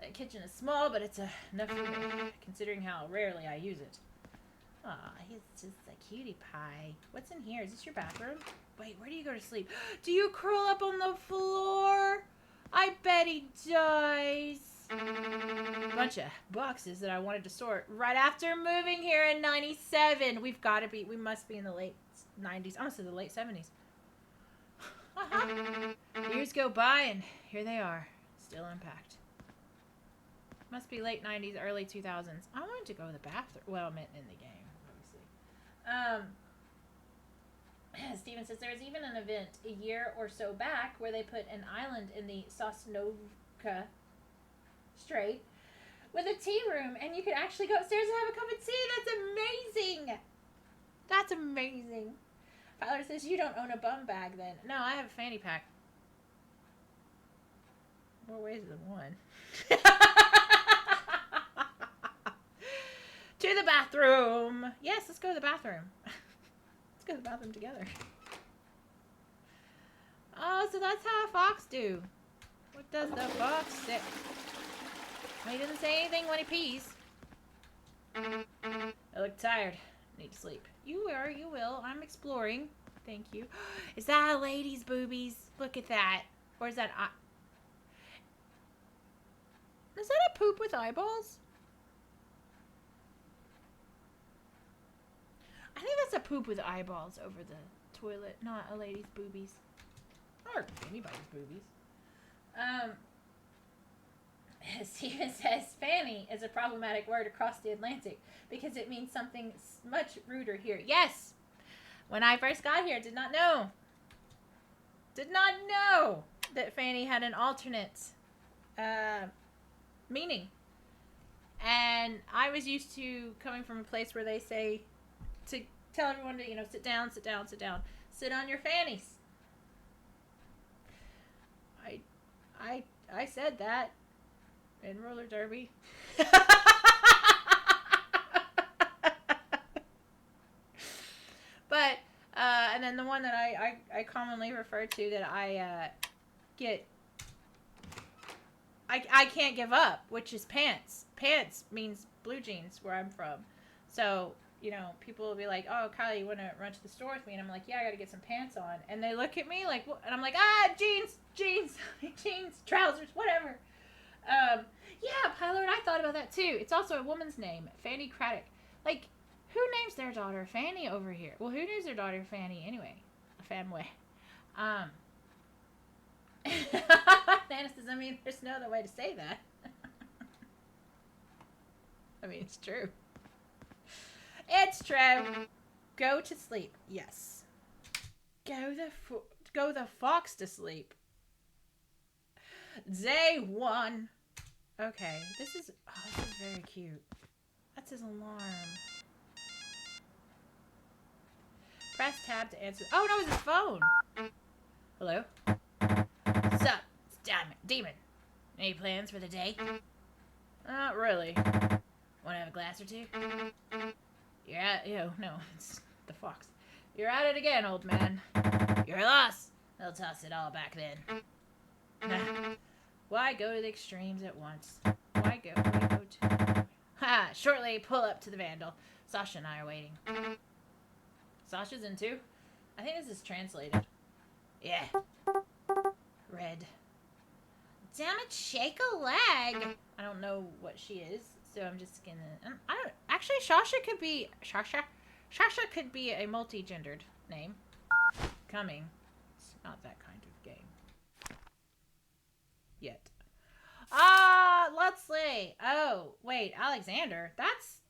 The kitchen is small, but it's enough for me, considering how rarely I use it. Aw, he's just a cutie pie. What's in here? Is this your bathroom? Wait, where do you go to sleep? Do you curl up on the floor? I bet he does. Bunch of boxes that I wanted to sort right after moving here in 97. We must be in the late 90s. I want to say the late 70s. Years go by, and here they are, still unpacked. Must be late 90s, early 2000s. I wanted to go to the bathroom. Well, I meant in the game, obviously. Steven says there was even an event a year or so back where they put an island in the Sosnovka Strait with a tea room, and you could actually go upstairs and have a cup of tea. That's amazing. That's amazing. Fowler says you don't own a bum bag then. No, I have a fanny pack. More ways than one. To the bathroom. Yes, let's go to the bathroom. Let's go to the bathroom together. Oh, so that's how a fox do. What does the fox say? Well, he doesn't say anything when he pees. I look tired. Need to sleep. You will. I'm exploring. Thank you. Is that a lady's boobies? Look at that. Or is that... Is that a poop with eyeballs? I think that's a poop with eyeballs over the toilet, not a lady's boobies. Or anybody's boobies. Steven says fanny is a problematic word across the Atlantic because it means something much ruder here. Yes! When I first got here, did not know that fanny had an alternate meaning. And I was used to coming from a place where they say to tell everyone to, sit down, sit down, sit down. Sit on your fannies. I said that in roller derby. But, and then the one that I commonly refer to that I can't give up, which is pants. Pants means blue jeans where I'm from. So, people will be like, oh, Kylie, you want to run to the store with me? And I'm like, yeah, I got to get some pants on. And they look at me like, what? And I'm like, jeans, trousers, whatever. Yeah, Pilot, I thought about that too. It's also a woman's name, Fanny Craddock. Like, who names their daughter Fanny over here? Well, who names their daughter Fanny anyway? A family. Nana says, there's no other way to say that. It's true. It's true. Go to sleep. Yes. Go the fox to sleep. Day 1. Okay. This is very cute. That's his alarm. Press tab to answer. Oh, no, it's his phone. Hello? What's up? It's Demon. Any plans for the day? Not really. Want to have a glass or two? You're at... no, it's the fox. You're at it again, old man. You're lost. They'll toss it all back then. Why go to the extremes at once? Why go to... Ha! Shortly, pull up to the Vandal. Sasha and I are waiting. Sasha's in too? I think this is translated. Yeah. Red. Damn it, shake a leg! I don't know what she is, so I'm just gonna... I don't... Actually, Sasha could be... Sasha could be a multi-gendered name. Coming. It's not that kind of game. Yet. Let's see. Oh, wait, Alexander. That's...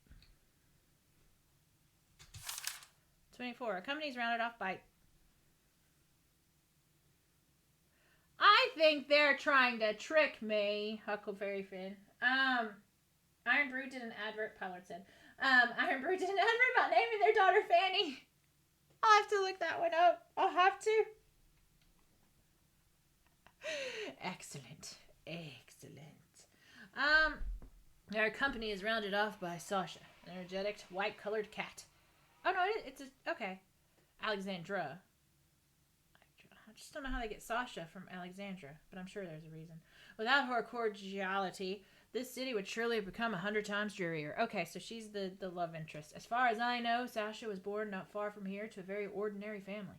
24. A company's rounded off by... I think they're trying to trick me, Huckleberry Finn. Iron Brew did an advert, Pollard said. Iron Brew did an advert about naming their daughter Fanny. I'll have to look that one up. I'll have to. Excellent. Our company is rounded off by Sasha, an energetic, white-colored cat. Oh, no, it's a... Okay. Alexandra. I just don't know how they get Sasha from Alexandra, but I'm sure there's a reason. Without her cordiality, this city would surely have become 100 times drearier. Okay, so she's the love interest. As far as I know, Sasha was born not far from here to a very ordinary family.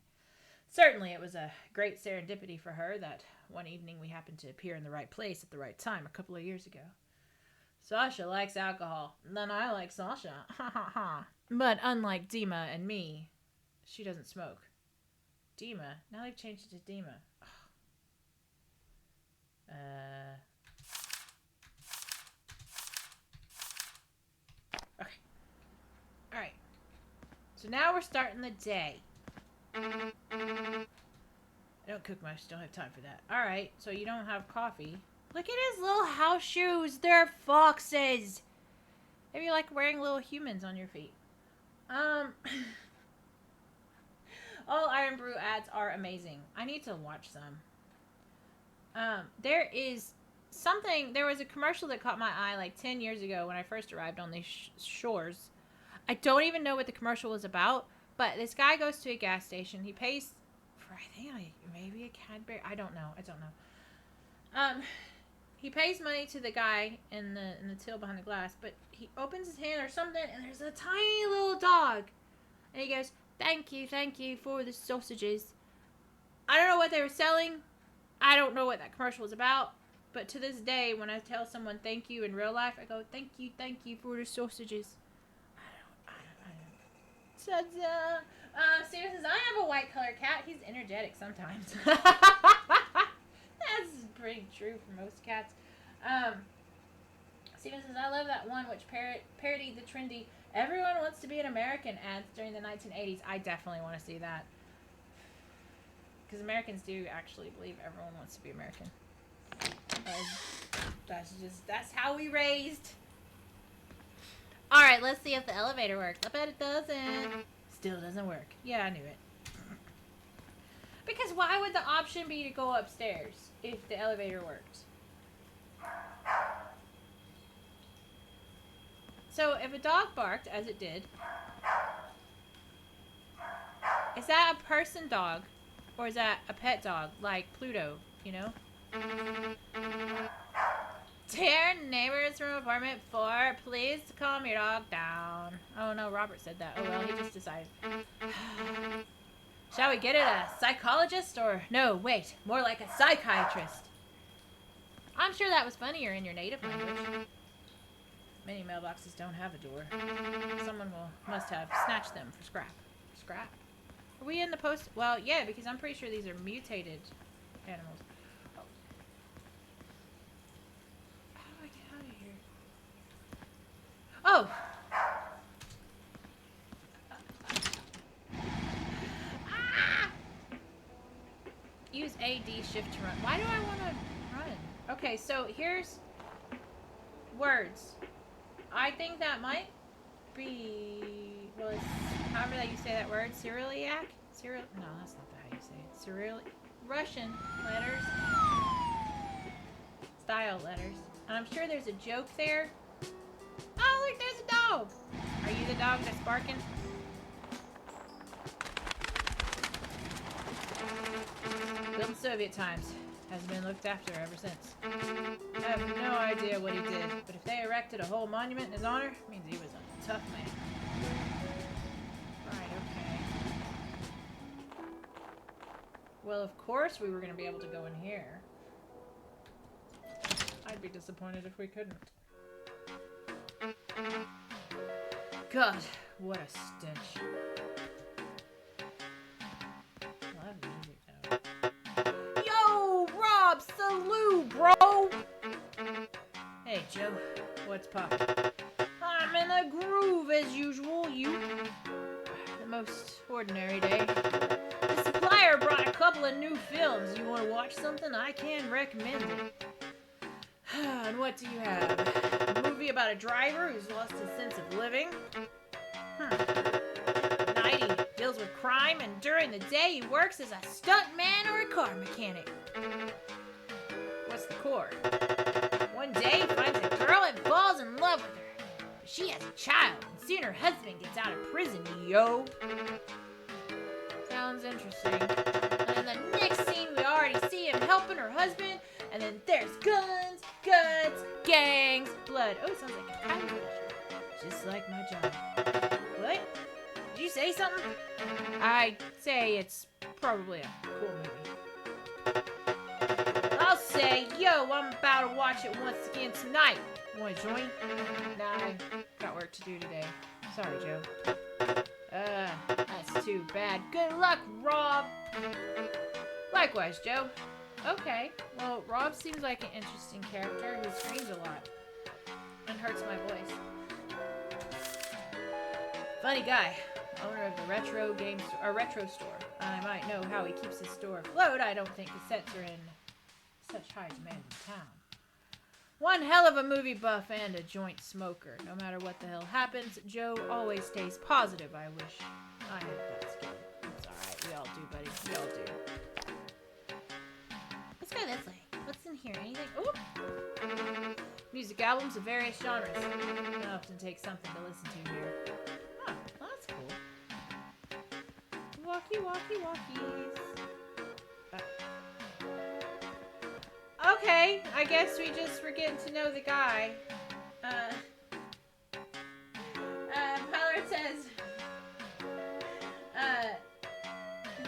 Certainly, it was a great serendipity for her that one evening we happened to appear in the right place at the right time a couple of years ago. Sasha likes alcohol, and then I like Sasha. Ha ha ha. But unlike Dima and me, she doesn't smoke. Dima? Now they've changed it to Dima. Okay. Alright. So now we're starting the day. I don't cook much. Don't have time for that. Alright. So you don't have coffee. Look at his little house shoes. They're foxes. Maybe you like wearing little humans on your feet. All Iron Brew ads are amazing. I need to watch some. There was a commercial that caught my eye like 10 years ago when I first arrived on these shores. I don't even know what the commercial was about, but this guy goes to a gas station. He pays for, I think, maybe a Cadbury. I don't know. He pays money to the guy in the till behind the glass, but he opens his hand or something, and there's a tiny little dog. And he goes, thank you for the sausages. I don't know what they were selling. I don't know what that commercial was about. But to this day, when I tell someone thank you in real life, I go, thank you for the sausages. I don't. Steven says, I have a white-colored cat. He's energetic sometimes. That's pretty true for most cats. Steven says, I love that one which parodied the trendy "Everyone Wants to Be an American" ads during the 1980s. I definitely want to see that. Because Americans do actually believe everyone wants to be American. That's how we raised. Alright, let's see if the elevator works. I bet it doesn't. Still doesn't work. Yeah, I knew it. Because why would the option be to go upstairs if the elevator worked? So, if a dog barked, as it did, is that a person dog? Or is that a pet dog, like Pluto, you know? Dear neighbors from apartment 4, please calm your dog down. Oh no, Robert said that. Oh well, he just decided. Shall we get it a psychologist or... No, wait, more like a psychiatrist. I'm sure that was funnier in your native language. Many mailboxes don't have a door. Someone must have snatched them for scrap. Scrap? Are we in the post? Well, yeah, because I'm pretty sure these are mutated animals. Oh. How do I get out of here? Oh! Ah! Use AD shift to run. Why do I want to run? Okay, so here's words. I think that might be, well, it's however that you say that word. Cyrilliac? No, that's not how you say it. Russian letters. Style letters. And I'm sure there's a joke there. Oh, look, there's a dog. Are you the dog that's barking? Built in Soviet times. has been looked after ever since. I have no idea what he did, but if they erected a whole monument in his honor, it means he was a tough man. Right, okay. Well, of course we were going to be able to go in here. I'd be disappointed if we couldn't. God, what a stench. Love music though. Yo, Rob, salute, bro! Hey, Joe, what's poppin'? I'm in a groove as usual, you. The most ordinary day. The supplier brought a couple of new films. You want to watch something? I can recommend it. And what do you have? A movie about a driver who's lost his sense of living? At night he deals with crime, and during the day he works as a stuntman or a car mechanic. What's the core? One day he finds a girl and falls in love with her. But she has a child, and soon her husband gets out of prison, yo. Sounds interesting. And in the next scene we already see him helping her husband, and then there's guns, guts, gangs, blood. Oh, it sounds like a time pressure. Just like my job. What? Did you say something? I'd say it's probably a cool movie. I'll say, yo, I'm about to watch it once again tonight. Wanna join? Nah, I got work to do today. Sorry, Joe. That's too bad. Good luck, Rob! Likewise, Joe. Okay, well, Rob seems like an interesting character who screams a lot and hurts my voice. Funny guy, owner of the retro store. I might know how he keeps his store afloat. I don't think cassettes are in such high demand in town. One hell of a movie buff and a joint smoker. No matter what the hell happens, Joe always stays positive. I wish I had that skill. It's alright, we all do, buddy. We all do. Let's go this way. What's in here? Anything? Ooh! Music albums of various genres. I often take something to listen to here. Oh, well, that's cool. Walkies. Okay, I guess we just were getting to know the guy. Pilot says,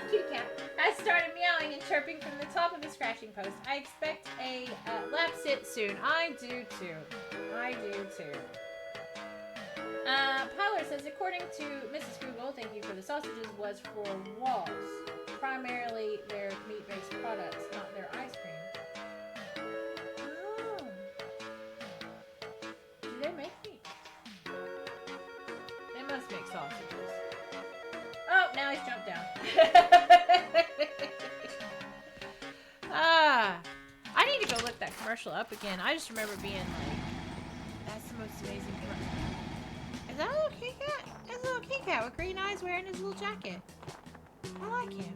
kitty cat has started meowing and chirping from the top of his scratching post. I expect a lap sit soon. I do too. Pilot says, according to Mrs. Google, thank you for the sausages, was for walls. Primarily their meat-based products, not their ice cream. Oh. Do they make meat? They must make sausages. Oh, now he's jumped down. I need to go look that commercial up again. I just remember being like, that's the most amazing commercial. Is that a little kitty cat? That's a little kitty cat with green eyes wearing his little jacket. I like him.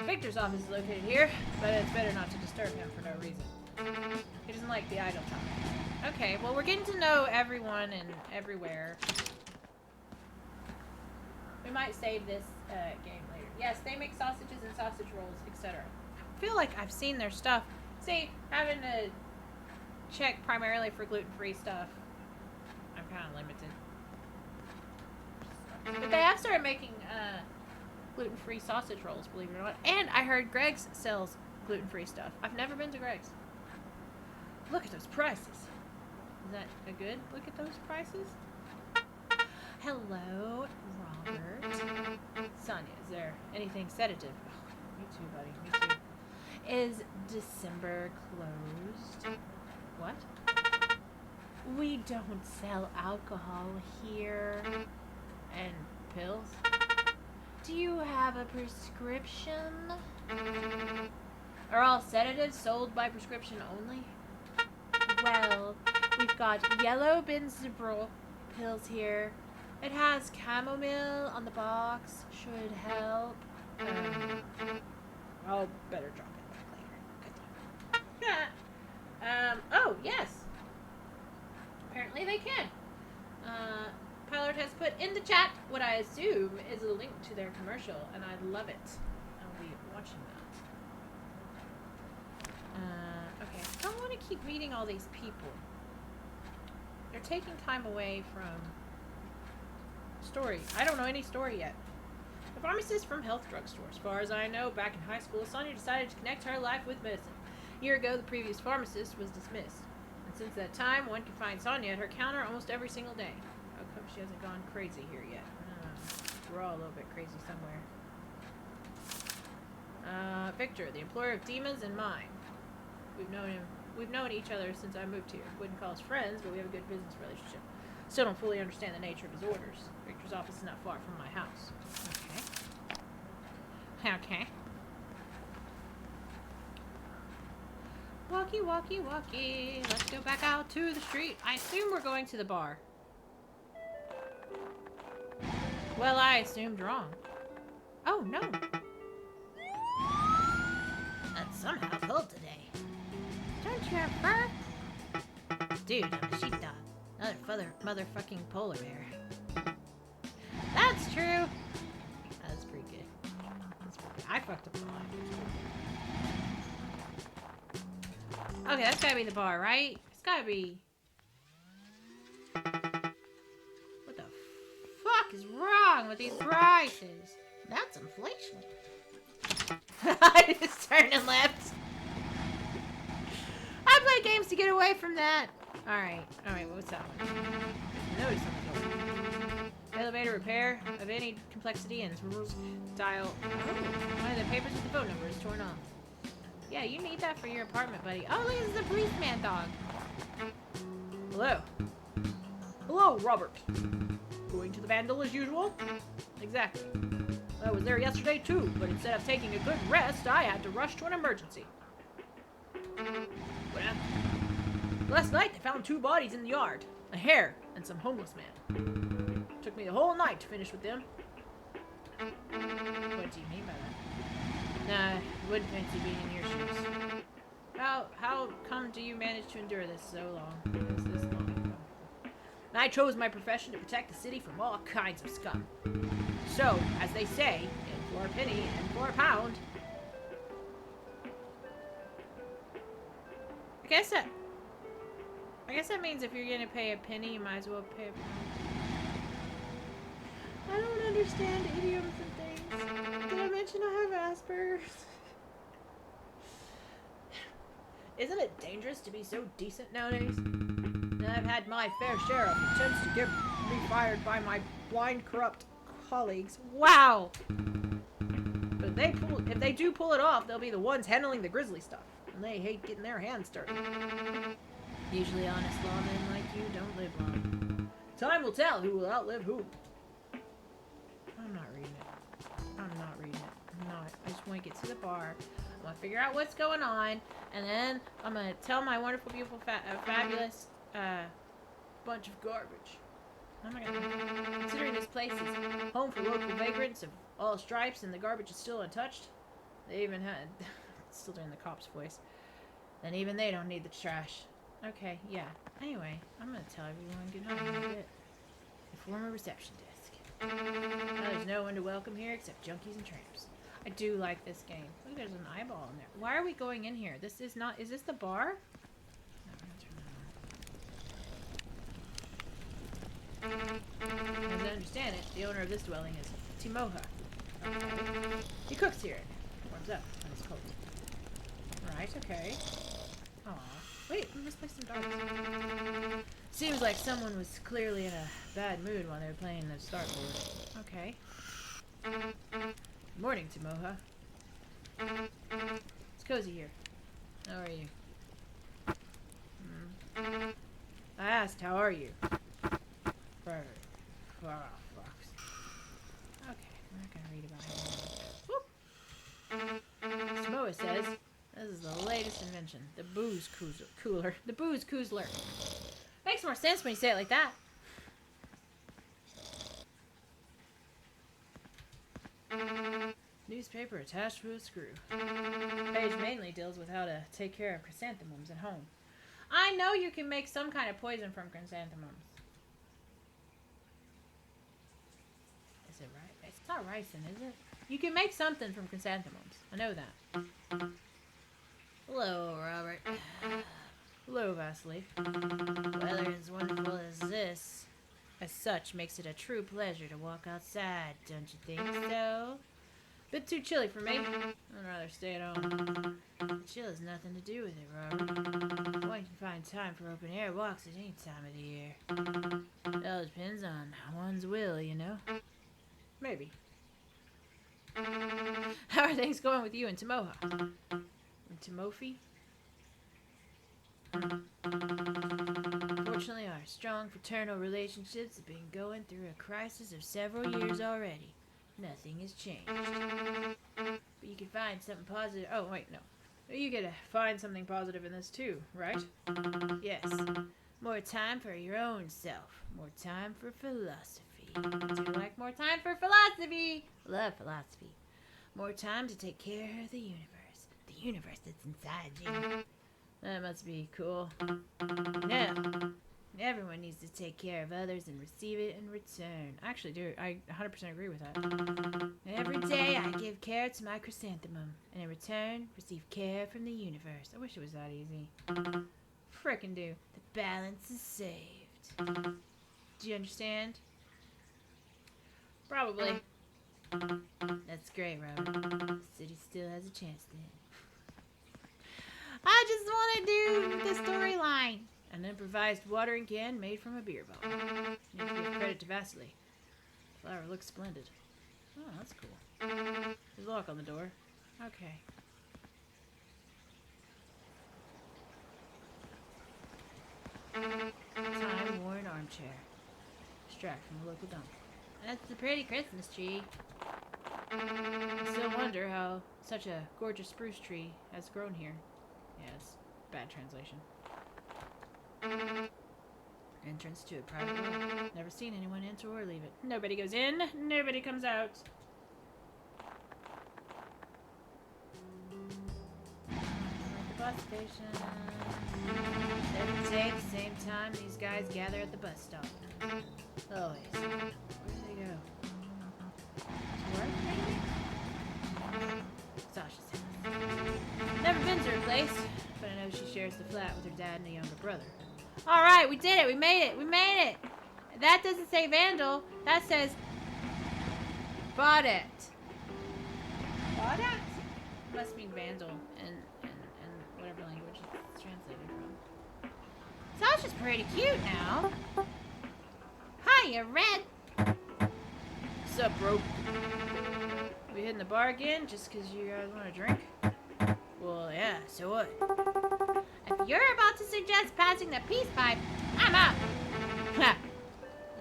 Victor's office is located here, but it's better not to disturb him for no reason. He doesn't like the idle time. Okay, well, we're getting to know everyone and everywhere. We might save this game later. Yes, they make sausages and sausage rolls, etc. I feel like I've seen their stuff. See, having to check primarily for gluten-free stuff, I'm kind of limited. But they have started making gluten-free sausage rolls, believe it or not. And I heard Greg's sells gluten-free stuff. I've never been to Greg's. Look at those prices. Is that a good look at those prices? Hello, Robert. Sonia, is there anything sedative? Oh, me too, buddy. Me too. Is December closed? What? We don't sell alcohol here. And pills? Do you have a prescription? Are all sedatives sold by prescription only? Well, we've got yellow benzapril pills here. It has chamomile on the box. Should help. I'll better drop it back later. Good time. Oh, yes. Apparently they can. Pilot has put in the chat what I assume is a link to their commercial, and I love it. I'll be watching that. Okay. I don't want to keep meeting all these people. They're taking time away from story. I don't know any story yet. The pharmacist from Health Drugstore. As far as I know, back in high school, Sonia decided to connect her life with medicine. A year ago, the previous pharmacist was dismissed. And since that time, one can find Sonia at her counter almost every single day. How come she hasn't gone crazy here yet? We're all a little bit crazy somewhere. Victor, the employer of Demons and mine. We've known each other since I moved here. Wouldn't call us friends, but we have a good business relationship. Still don't fully understand the nature of his orders. Victor's office is not far from my house. Okay. Okay. Walkie, walkie, walkie. Let's go back out to the street. I assume we're going to the bar. Well, I assumed wrong. Oh, no. That's somehow cold today. Don't you have fur? Dude, I'm a sheepdog. Another motherfucking polar bear. That's true. That's pretty good. That's pretty good. I fucked up the line. Okay, that's gotta be the bar, right? It's gotta be... What the fuck is wrong with these prices? That's inflation. I just turned and left. I play games to get away from that. Alright, what's that one? Notice on the door. Elevator repair of any complexity and dial. Oh, one of the papers with the phone number is torn off. Yeah, you need that for your apartment, buddy. Oh, look, this is a policeman dog. Hello. Hello, Robert. Going to the Vandal as usual? Exactly. I was there yesterday too, but instead of taking a good rest, I had to rush to an emergency. What happened? Last night they found 2 bodies in the yard. A hare and some homeless man. Took me the whole night to finish with them. What do you mean by that? Nah, wouldn't fancy being in your shoes. How come do you manage to endure this so long? This long? I chose my profession to protect the city from all kinds of scum. So, as they say, in for a penny and for a pound. I guess that means if you're gonna pay a penny, you might as well pay a pound. I don't understand idioms and things. Did I mention I have Asperger's? Isn't it dangerous to be so decent nowadays? I've had my fair share of attempts to get me fired by my blind, corrupt colleagues. Wow! But if they do pull it off, they'll be the ones handling the grisly stuff. And they hate getting their hands dirty. Usually honest lawmen like you don't live long. Time will tell who will outlive who. I'm not reading it. I'm not. I just want to get to the bar. I'm going to figure out what's going on. And then I'm going to tell my wonderful, beautiful, fabulous bunch of garbage. Oh my god. Considering this place is home for local vagrants of all stripes and the garbage is still untouched, they even had... still doing the cop's voice. And even they don't need the trash. Okay, yeah. Anyway, I'm gonna tell everyone good night in a bit. The former reception desk. Now there's no one to welcome here except junkies and tramps. I do like this game. Look, there's an eyeball in there. Why are we going in here? This is not... Is this the bar? No, we're gonna turn that on. As I understand it, the owner of this dwelling is Timoha. Okay. He cooks here. Warms up when it's cold. Right, okay. Aw. Wait, we must play some darts. Seems like someone was clearly in a bad mood while they were playing the start board. Okay. Good morning, Timoha. It's cozy here. How are you? I asked, how are you? Bird. Oh, fox. Okay, we're not gonna read about him. Timoha says, this is the latest invention. The booze cooler. The booze koozler. Makes more sense when you say it like that. Newspaper attached to a screw. Page mainly deals with how to take care of chrysanthemums at home. I know you can make some kind of poison from chrysanthemums. Is it right? It's not ricin, is it? You can make something from chrysanthemums. I know that. Hello, Robert. Hello, Vasily. Weather as wonderful as this, as such, makes it a true pleasure to walk outside, don't you think so? Bit too chilly for me. I'd rather stay at home. The chill has nothing to do with it, Robert. One can find time for open air walks at any time of the year. It all depends on one's will, you know? Maybe. How are things going with you in Tomoha? In Timofey? Fortunately, our strong fraternal relationships have been going through a crisis of several years already. Nothing has changed. But you can find something positive. Oh, wait, no. You could find something positive in this too, right? Yes. More time for your own self. More time for philosophy. Do you like more time for philosophy? Love philosophy. More time to take care of the universe. The universe that's inside you. That must be cool. No. Everyone needs to take care of others and receive it in return. I actually do. I 100% agree with that. Every day I give care to my chrysanthemum, and in return, receive care from the universe. I wish it was that easy. Frickin' do. The balance is saved. Do you understand? Probably. That's great, Robert. The city still has a chance then. I just want to do the storyline. An improvised watering can made from a beer bottle. Need to give credit to Vasily. The flower looks splendid. Oh, that's cool. There's a lock on the door. Okay. Time-worn armchair. Extract from the local dump. That's a pretty Christmas tree. I still wonder how such a gorgeous spruce tree has grown here. Yes, bad translation. Entrance to a private room. Never seen anyone enter or leave it. Nobody goes in, nobody comes out. We're at the bus station. Every day at the same time, these guys gather at the bus stop. Always. Where do they go? To work, maybe? Sasha's house. Never been to her place, but I know she shares the flat with her dad and a younger brother. Alright, we did it. We made it. We made it. That doesn't say vandal. That says Baudet. Baudet? Must mean vandal in whatever language it's translated from. Sasha's pretty cute now. Hiya, Red. What's up, bro? We hitting the bar again just because you guys want to drink? Well, yeah, so what? If you're about to suggest passing the peace pipe, I'm out. Ha!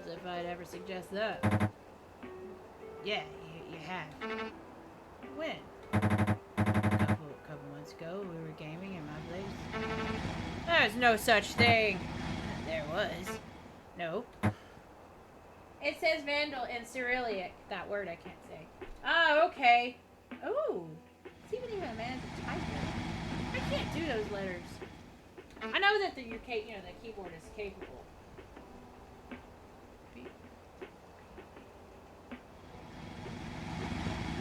As if I'd ever suggest that. Yeah, you have. When? Couple months ago, we were gaming in my place. There's no such thing. There was. No. It says vandal in Cyrillic. That word I can't say. Oh, okay. Ooh. It's even a man to type it. I can't do those letters. I know that the keyboard is capable.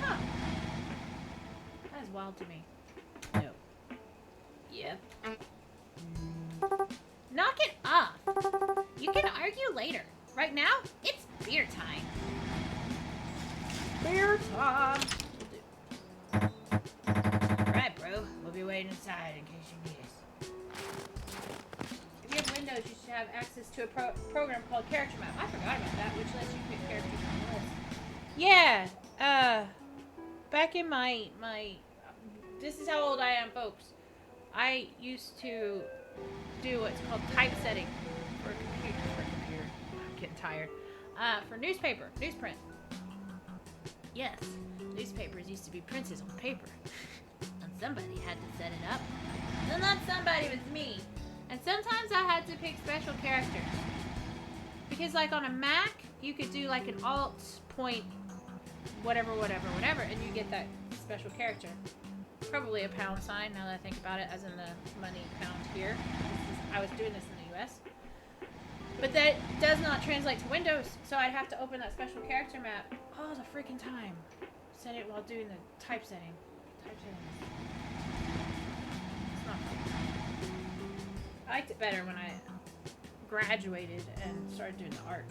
Huh. That is wild to me. No. Yep. Knock it off. You can argue later. Right now, it's beer time. Beer time. Alright, bro. We'll be waiting inside in case you need us. If you have Windows, you should have access to a program called Character Map. I forgot about that, which lets you pick characters on the list. Yeah, back in my this is how old I am, folks. I used to do what's called typesetting for a computer. I'm getting tired. For newsprint. Yes, newspapers used to be printed on paper. And somebody had to set it up. And that somebody was me. And sometimes I had to pick special characters. Because like on a Mac, you could do like an alt point whatever, and you get that special character. Probably a pound sign now that I think about it, as in the money pound here. I was doing this in the US. But that does not translate to Windows, so I'd have to open that special character map all the freaking time. Set it while doing the typesetting. not cool. I liked it better when I graduated and started doing the art.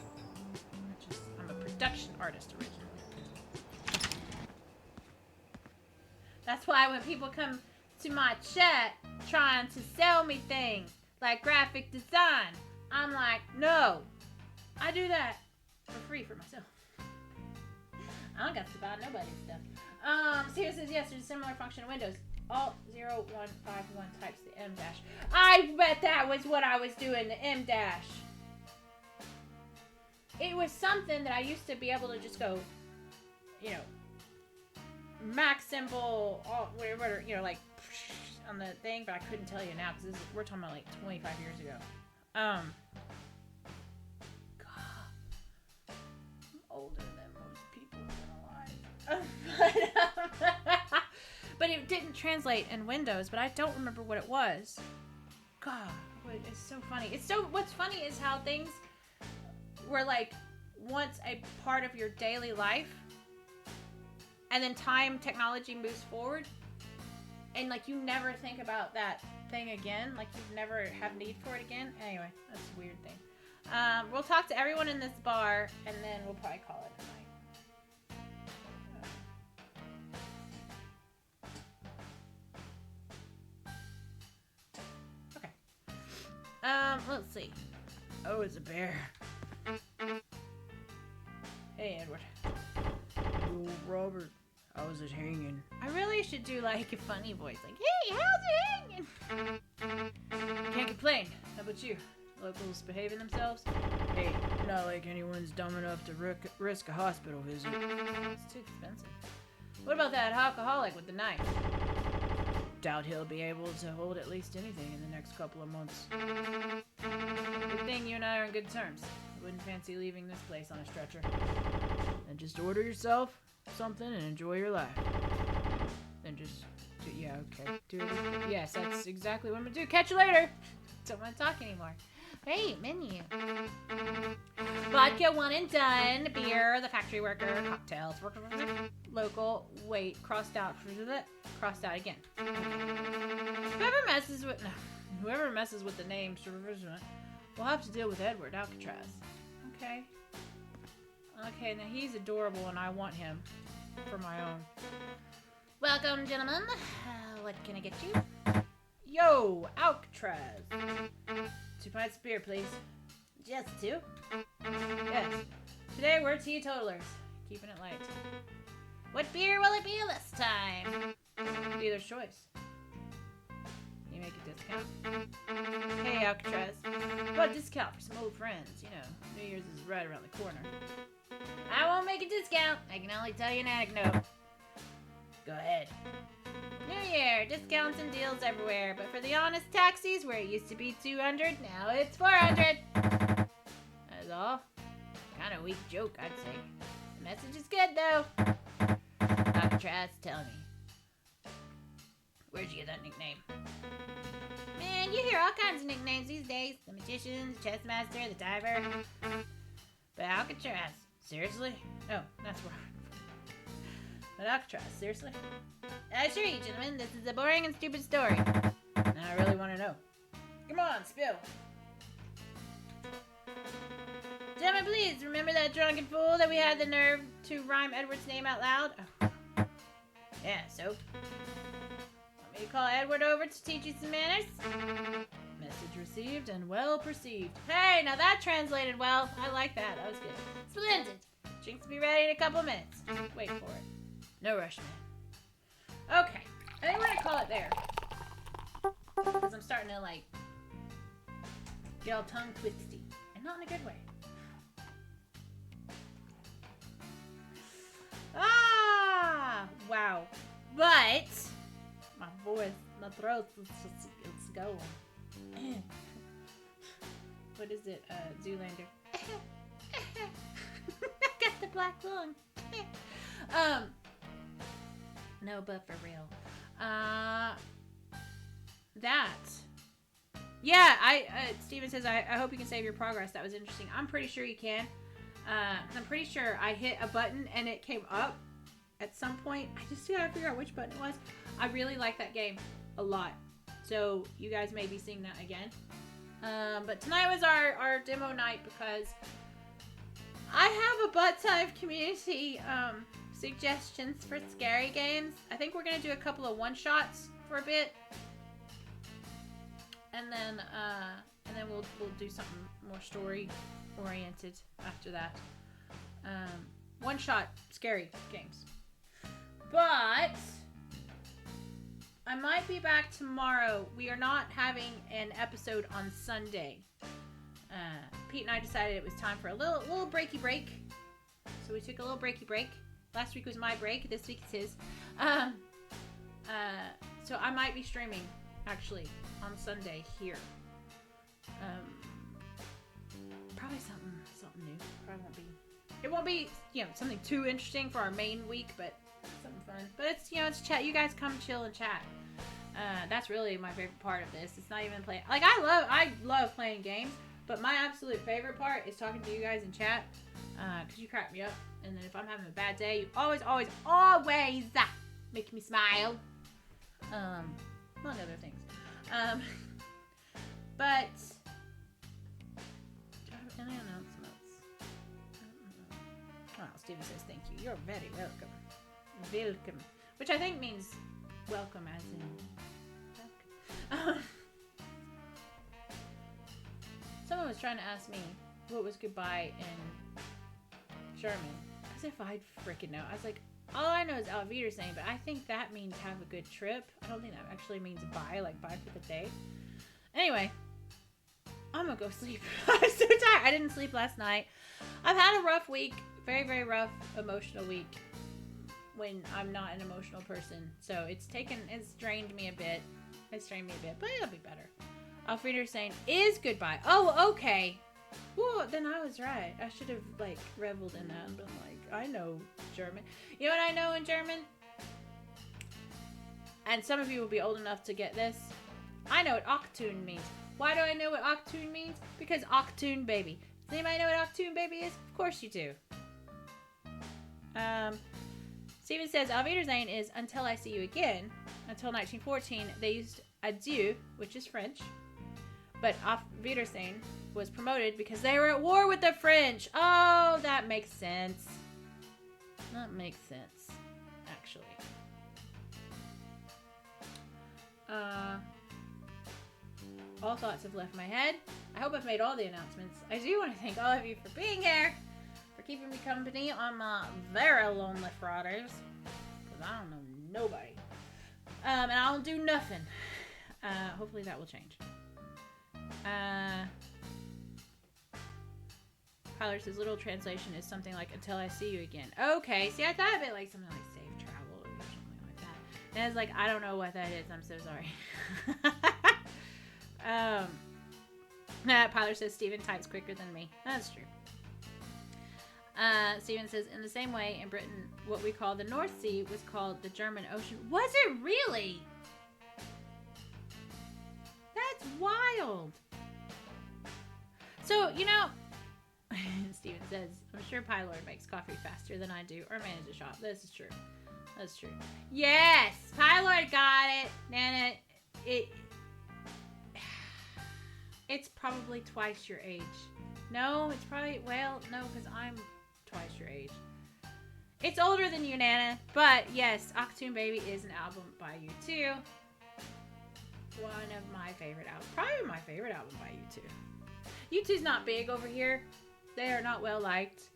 I'm a production artist originally. That's why when people come to my chat trying to sell me things like graphic design, I'm like, no, I do that for free for myself. I don't got to buy nobody's stuff. Sierra says yes, there's a similar function in Windows. Alt 0151 types the M dash. I bet that was what I was doing, the M dash. It was something that I used to be able to just go, you know, Mac symbol, whatever, you know, like on the thing, but I couldn't tell you now because we're talking about like 25 years ago. God, I'm older than most people in alive. But it didn't translate in Windows, but I don't remember what it was. God, it's so funny. What's funny is how things were like once a part of your daily life, and then technology moves forward, and like you never think about that thing again. Like you never have need for it again. Anyway, that's a weird thing. We'll talk to everyone in this bar, and then we'll probably call it a night. Let's see. Oh, it's a bear. Hey, Edward. Oh, Robert. How's it hanging? I really should do like a funny voice, like, hey, how's it hanging? Can't complain. How about you? Locals behaving themselves? Hey, not like anyone's dumb enough to risk a hospital visit. It's too expensive. What about that alcoholic with the knife? Doubt he'll be able to hold at least anything in the next couple of months. Good thing you and I are on good terms. I wouldn't fancy leaving this place on a stretcher. And just order yourself something and enjoy your life. Then just, yeah, okay. Do it. Yes, that's exactly what I'm gonna do. Catch you later. Don't want to talk anymore. Hey, menu. Vodka, one and done. Beer, the factory worker. Cocktails, local. Wait, crossed out. Crossed out again. Whoever messes with the name will have to deal with Edward Alcatraz. Okay. Okay, now he's adorable and I want him for my own. Welcome, gentlemen. What can I get you? Yo, Alcatraz. 2 pints of beer, please. Just 2? Yes. Today we're teetotalers. Keeping it light. What beer will it be this time? Dealer's choice. You make a discount? Hey, Alcatraz. What a discount for some old friends. You know, New Year's is right around the corner. I won't make a discount. I can only tell you an anecdote. Go ahead. New Year, discounts and deals everywhere, but for the honest taxis, where it used to be 200, now it's 400. That's all. Kind of weak joke, I'd say. The message is good, though. Alcatraz, tell me. Where'd you get that nickname? Man, you hear all kinds of nicknames these days. The magician, the chess master, the diver. But Alcatraz, seriously? No, that's wrong. But Alcatraz, seriously? I assure you, gentlemen, this is a boring and stupid story. And I really want to know. Come on, spill. Gentlemen, please, remember that drunken fool that we had the nerve to rhyme Edward's name out loud? Oh. Yeah, so? Want me to call Edward over to teach you some manners? Message received and well perceived. Hey, now that translated well. I like that. That was good. Splendid. Drinks will be ready in a couple of minutes. Wait for it. No rush, man. Okay. I think we're going to call it there. Because I'm starting to, like, get all tongue twisty. And not in a good way. Ah! Wow. But my voice, my throat is going. What is it? Zoolander. I got the black lung. No, but for real. Yeah, Steven says, I hope you can save your progress. That was interesting. I'm pretty sure you can. I'm pretty sure I hit a button and it came up at some point. I just gotta figure out which button it was. I really like that game a lot. So you guys may be seeing that again. But tonight was our demo night because I have a bunch of community suggestions for scary games. I think we're gonna do a couple of one-shots for a bit, and then we'll do something more story oriented after that. One-shot scary games. But I might be back tomorrow. We are not having an episode on Sunday. Pete and I decided it was time for a little breaky break. So we took a little breaky break. Last week was my break. This week it's his. So I might be streaming, actually, on Sunday here. Probably something new. Probably won't be. It won't be, something too interesting for our main week, but something fun. But it's, it's chat. You guys come chill and chat. That's really my favorite part of this. It's not even playing. Like, I love playing games, but my absolute favorite part is talking to you guys in chat. Because you crack me up. And then if I'm having a bad day, you always make me smile. Among other things. But do I have any announcements? Oh, Steven says thank you. You're very welcome. Welcome. Which I think means welcome as in welcome. Someone was trying to ask me what was goodbye in German. As if I'd freaking know. I was like, all I know is Auf Wiedersehen, but I think that means have a good trip. I don't think that actually means bye, like bye for the day. Anyway, I'm gonna go sleep. I'm so tired. I didn't sleep last night. I've had a rough week. Very, very rough emotional week when I'm not an emotional person. So it's drained me a bit. But it'll be better. Auf Wiedersehen is goodbye. Oh, okay. Well, then I was right. I should have, reveled in that and been like, I know German. You know what I know in German? And some of you will be old enough to get this. I know what Achtung means. Why do I know what Achtung means? Because Achtung baby. Does anybody know what Achtung baby is? Of course you do. Steven says, Auf Wiedersehen is until I see you again. Until 1914, they used adieu, which is French. But Auf Wiedersehen was promoted because they were at war with the French. Oh, that makes sense. That makes sense, actually. All thoughts have left my head. I hope I've made all the announcements. I do want to thank all of you for being here, for keeping me company on my very lonely Fridays, because I don't know nobody. And I'll do nothing. Hopefully that will change. Tyler says literal translation is something like until I see you again. Okay, see, I thought a bit like something like safe travel or something like that. And I was like, I don't know what that is. I'm so sorry. Tyler says Steven types quicker than me. That's true. Steven says, in the same way, in Britain, what we call the North Sea was called the German Ocean. Was it really? That's wild. So, Steven says, I'm sure Pylord makes coffee faster than I do, or manages a shop. This is true. That's true. Yes! Pylord got it! Nana, it's probably twice your age. No, it's probably, no, because I'm twice your age. It's older than you, Nana, but yes, Achtung Baby is an album by U2. One of my favorite albums. Probably my favorite album by U2. U2's not big over here. They are not well liked.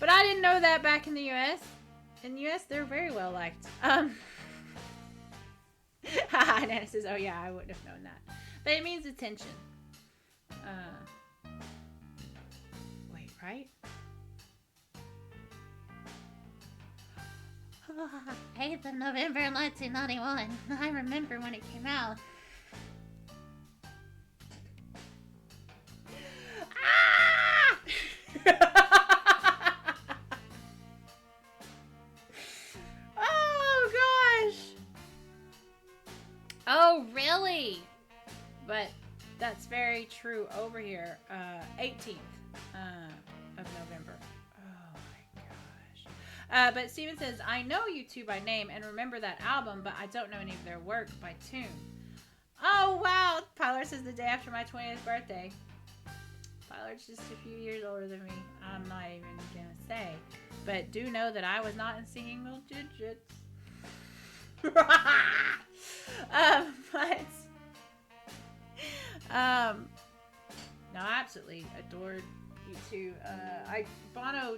But I didn't know that back in the US. In the US, they're very well liked. Nana says, oh yeah, I wouldn't have known that. But it means attention. Wait, right? 8th of November 1991. I remember when it came out. Ah! Oh gosh. Oh really? But that's very true over here. 18th of November. Oh my But Steven says, I know you two by name and remember that album, but I don't know any of their work by tune. Oh, wow. Pylar says the day after my 20th birthday. Pylar's just a few years older than me. I'm not even going to say. But do know that I was not in single digits. No, I absolutely adored you two. Bono,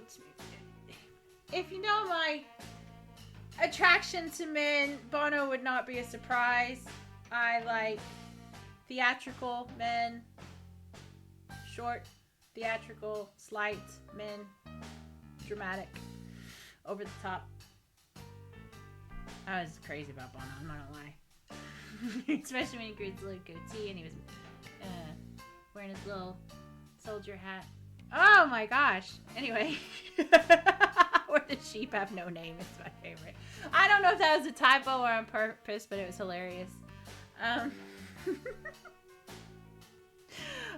if you know my attraction to men, Bono would not be a surprise. I like theatrical men, short, theatrical, slight men, dramatic, over the top. I was crazy about Bono, I'm not gonna lie. Especially when he grew his little goatee and he was wearing his little soldier hat. Oh my gosh. Anyway. Or the sheep have no name is my favorite. I don't know if that was a typo or on purpose, but it was hilarious.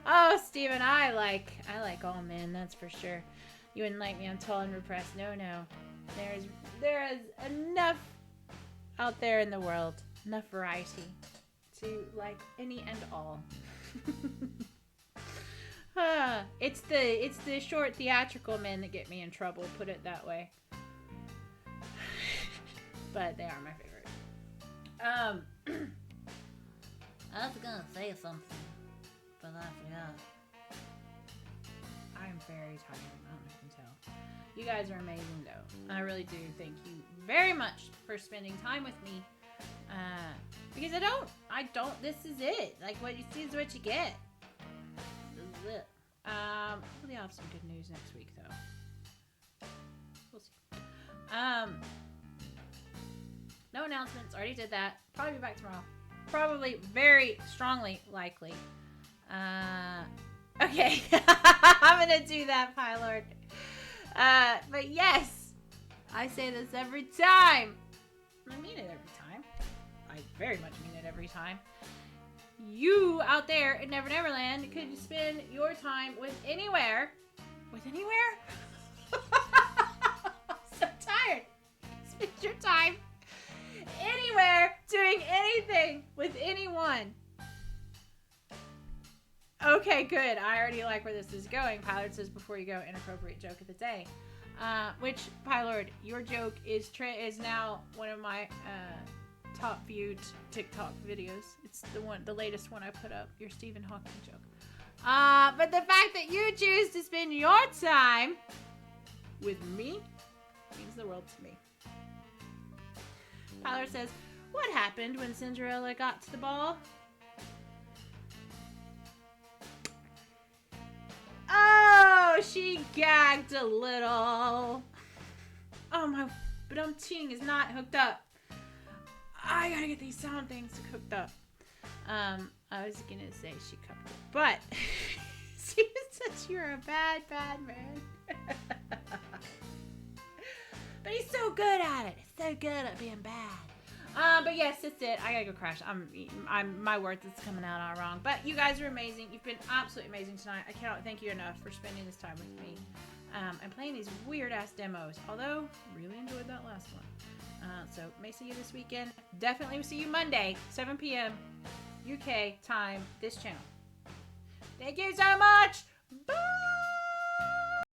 Oh, Steven, I like all men, that's for sure. You wouldn't like me, I'm tall and repressed. No. There is enough out there in the world, enough variety to like any and all. It's the short theatrical men that get me in trouble, put it that way. But they are my favorite. I was gonna say something, but I forgot. I'm very tired, I don't know if you can tell. You guys are amazing though. I really do thank you very much for spending time with me. Because I don't, this is it. Like what you see is what you get. This is it. Hopefully I'll have some good news next week though. We'll see. No announcements, already did that. Probably be back tomorrow. Probably, very strongly likely. Okay. I'm gonna do that, Pylord. But yes, I say this every time. I mean it every time. I very much mean it every time. You out there in Never Neverland could spend your time with anywhere. With anywhere? I'm so tired. Spend your time anywhere doing anything with anyone. Okay, good. I already like where this is going. Pylord says before you go, inappropriate joke of the day. Which, Pylord, your joke is now one of my top viewed TikTok videos. It's the latest one I put up. Your Stephen Hawking joke. But the fact that you choose to spend your time with me means the world to me. Pylord says, what happened when Cinderella got to the ball? Oh, she gagged a little. Oh, my ting is not hooked up. I gotta get these sound things hooked up. I was gonna say she cupped it, but Steven says you're a bad man. But he's so good at it. He's so good at being bad. But yes, that's it. I gotta go crash. My words is coming out all wrong. But you guys are amazing. You've been absolutely amazing tonight. I cannot thank you enough for spending this time with me. And playing these weird ass demos. Although, really enjoyed that last one. So may see you this weekend. Definitely will see you Monday, 7 p.m. UK time, this channel. Thank you so much. Bye.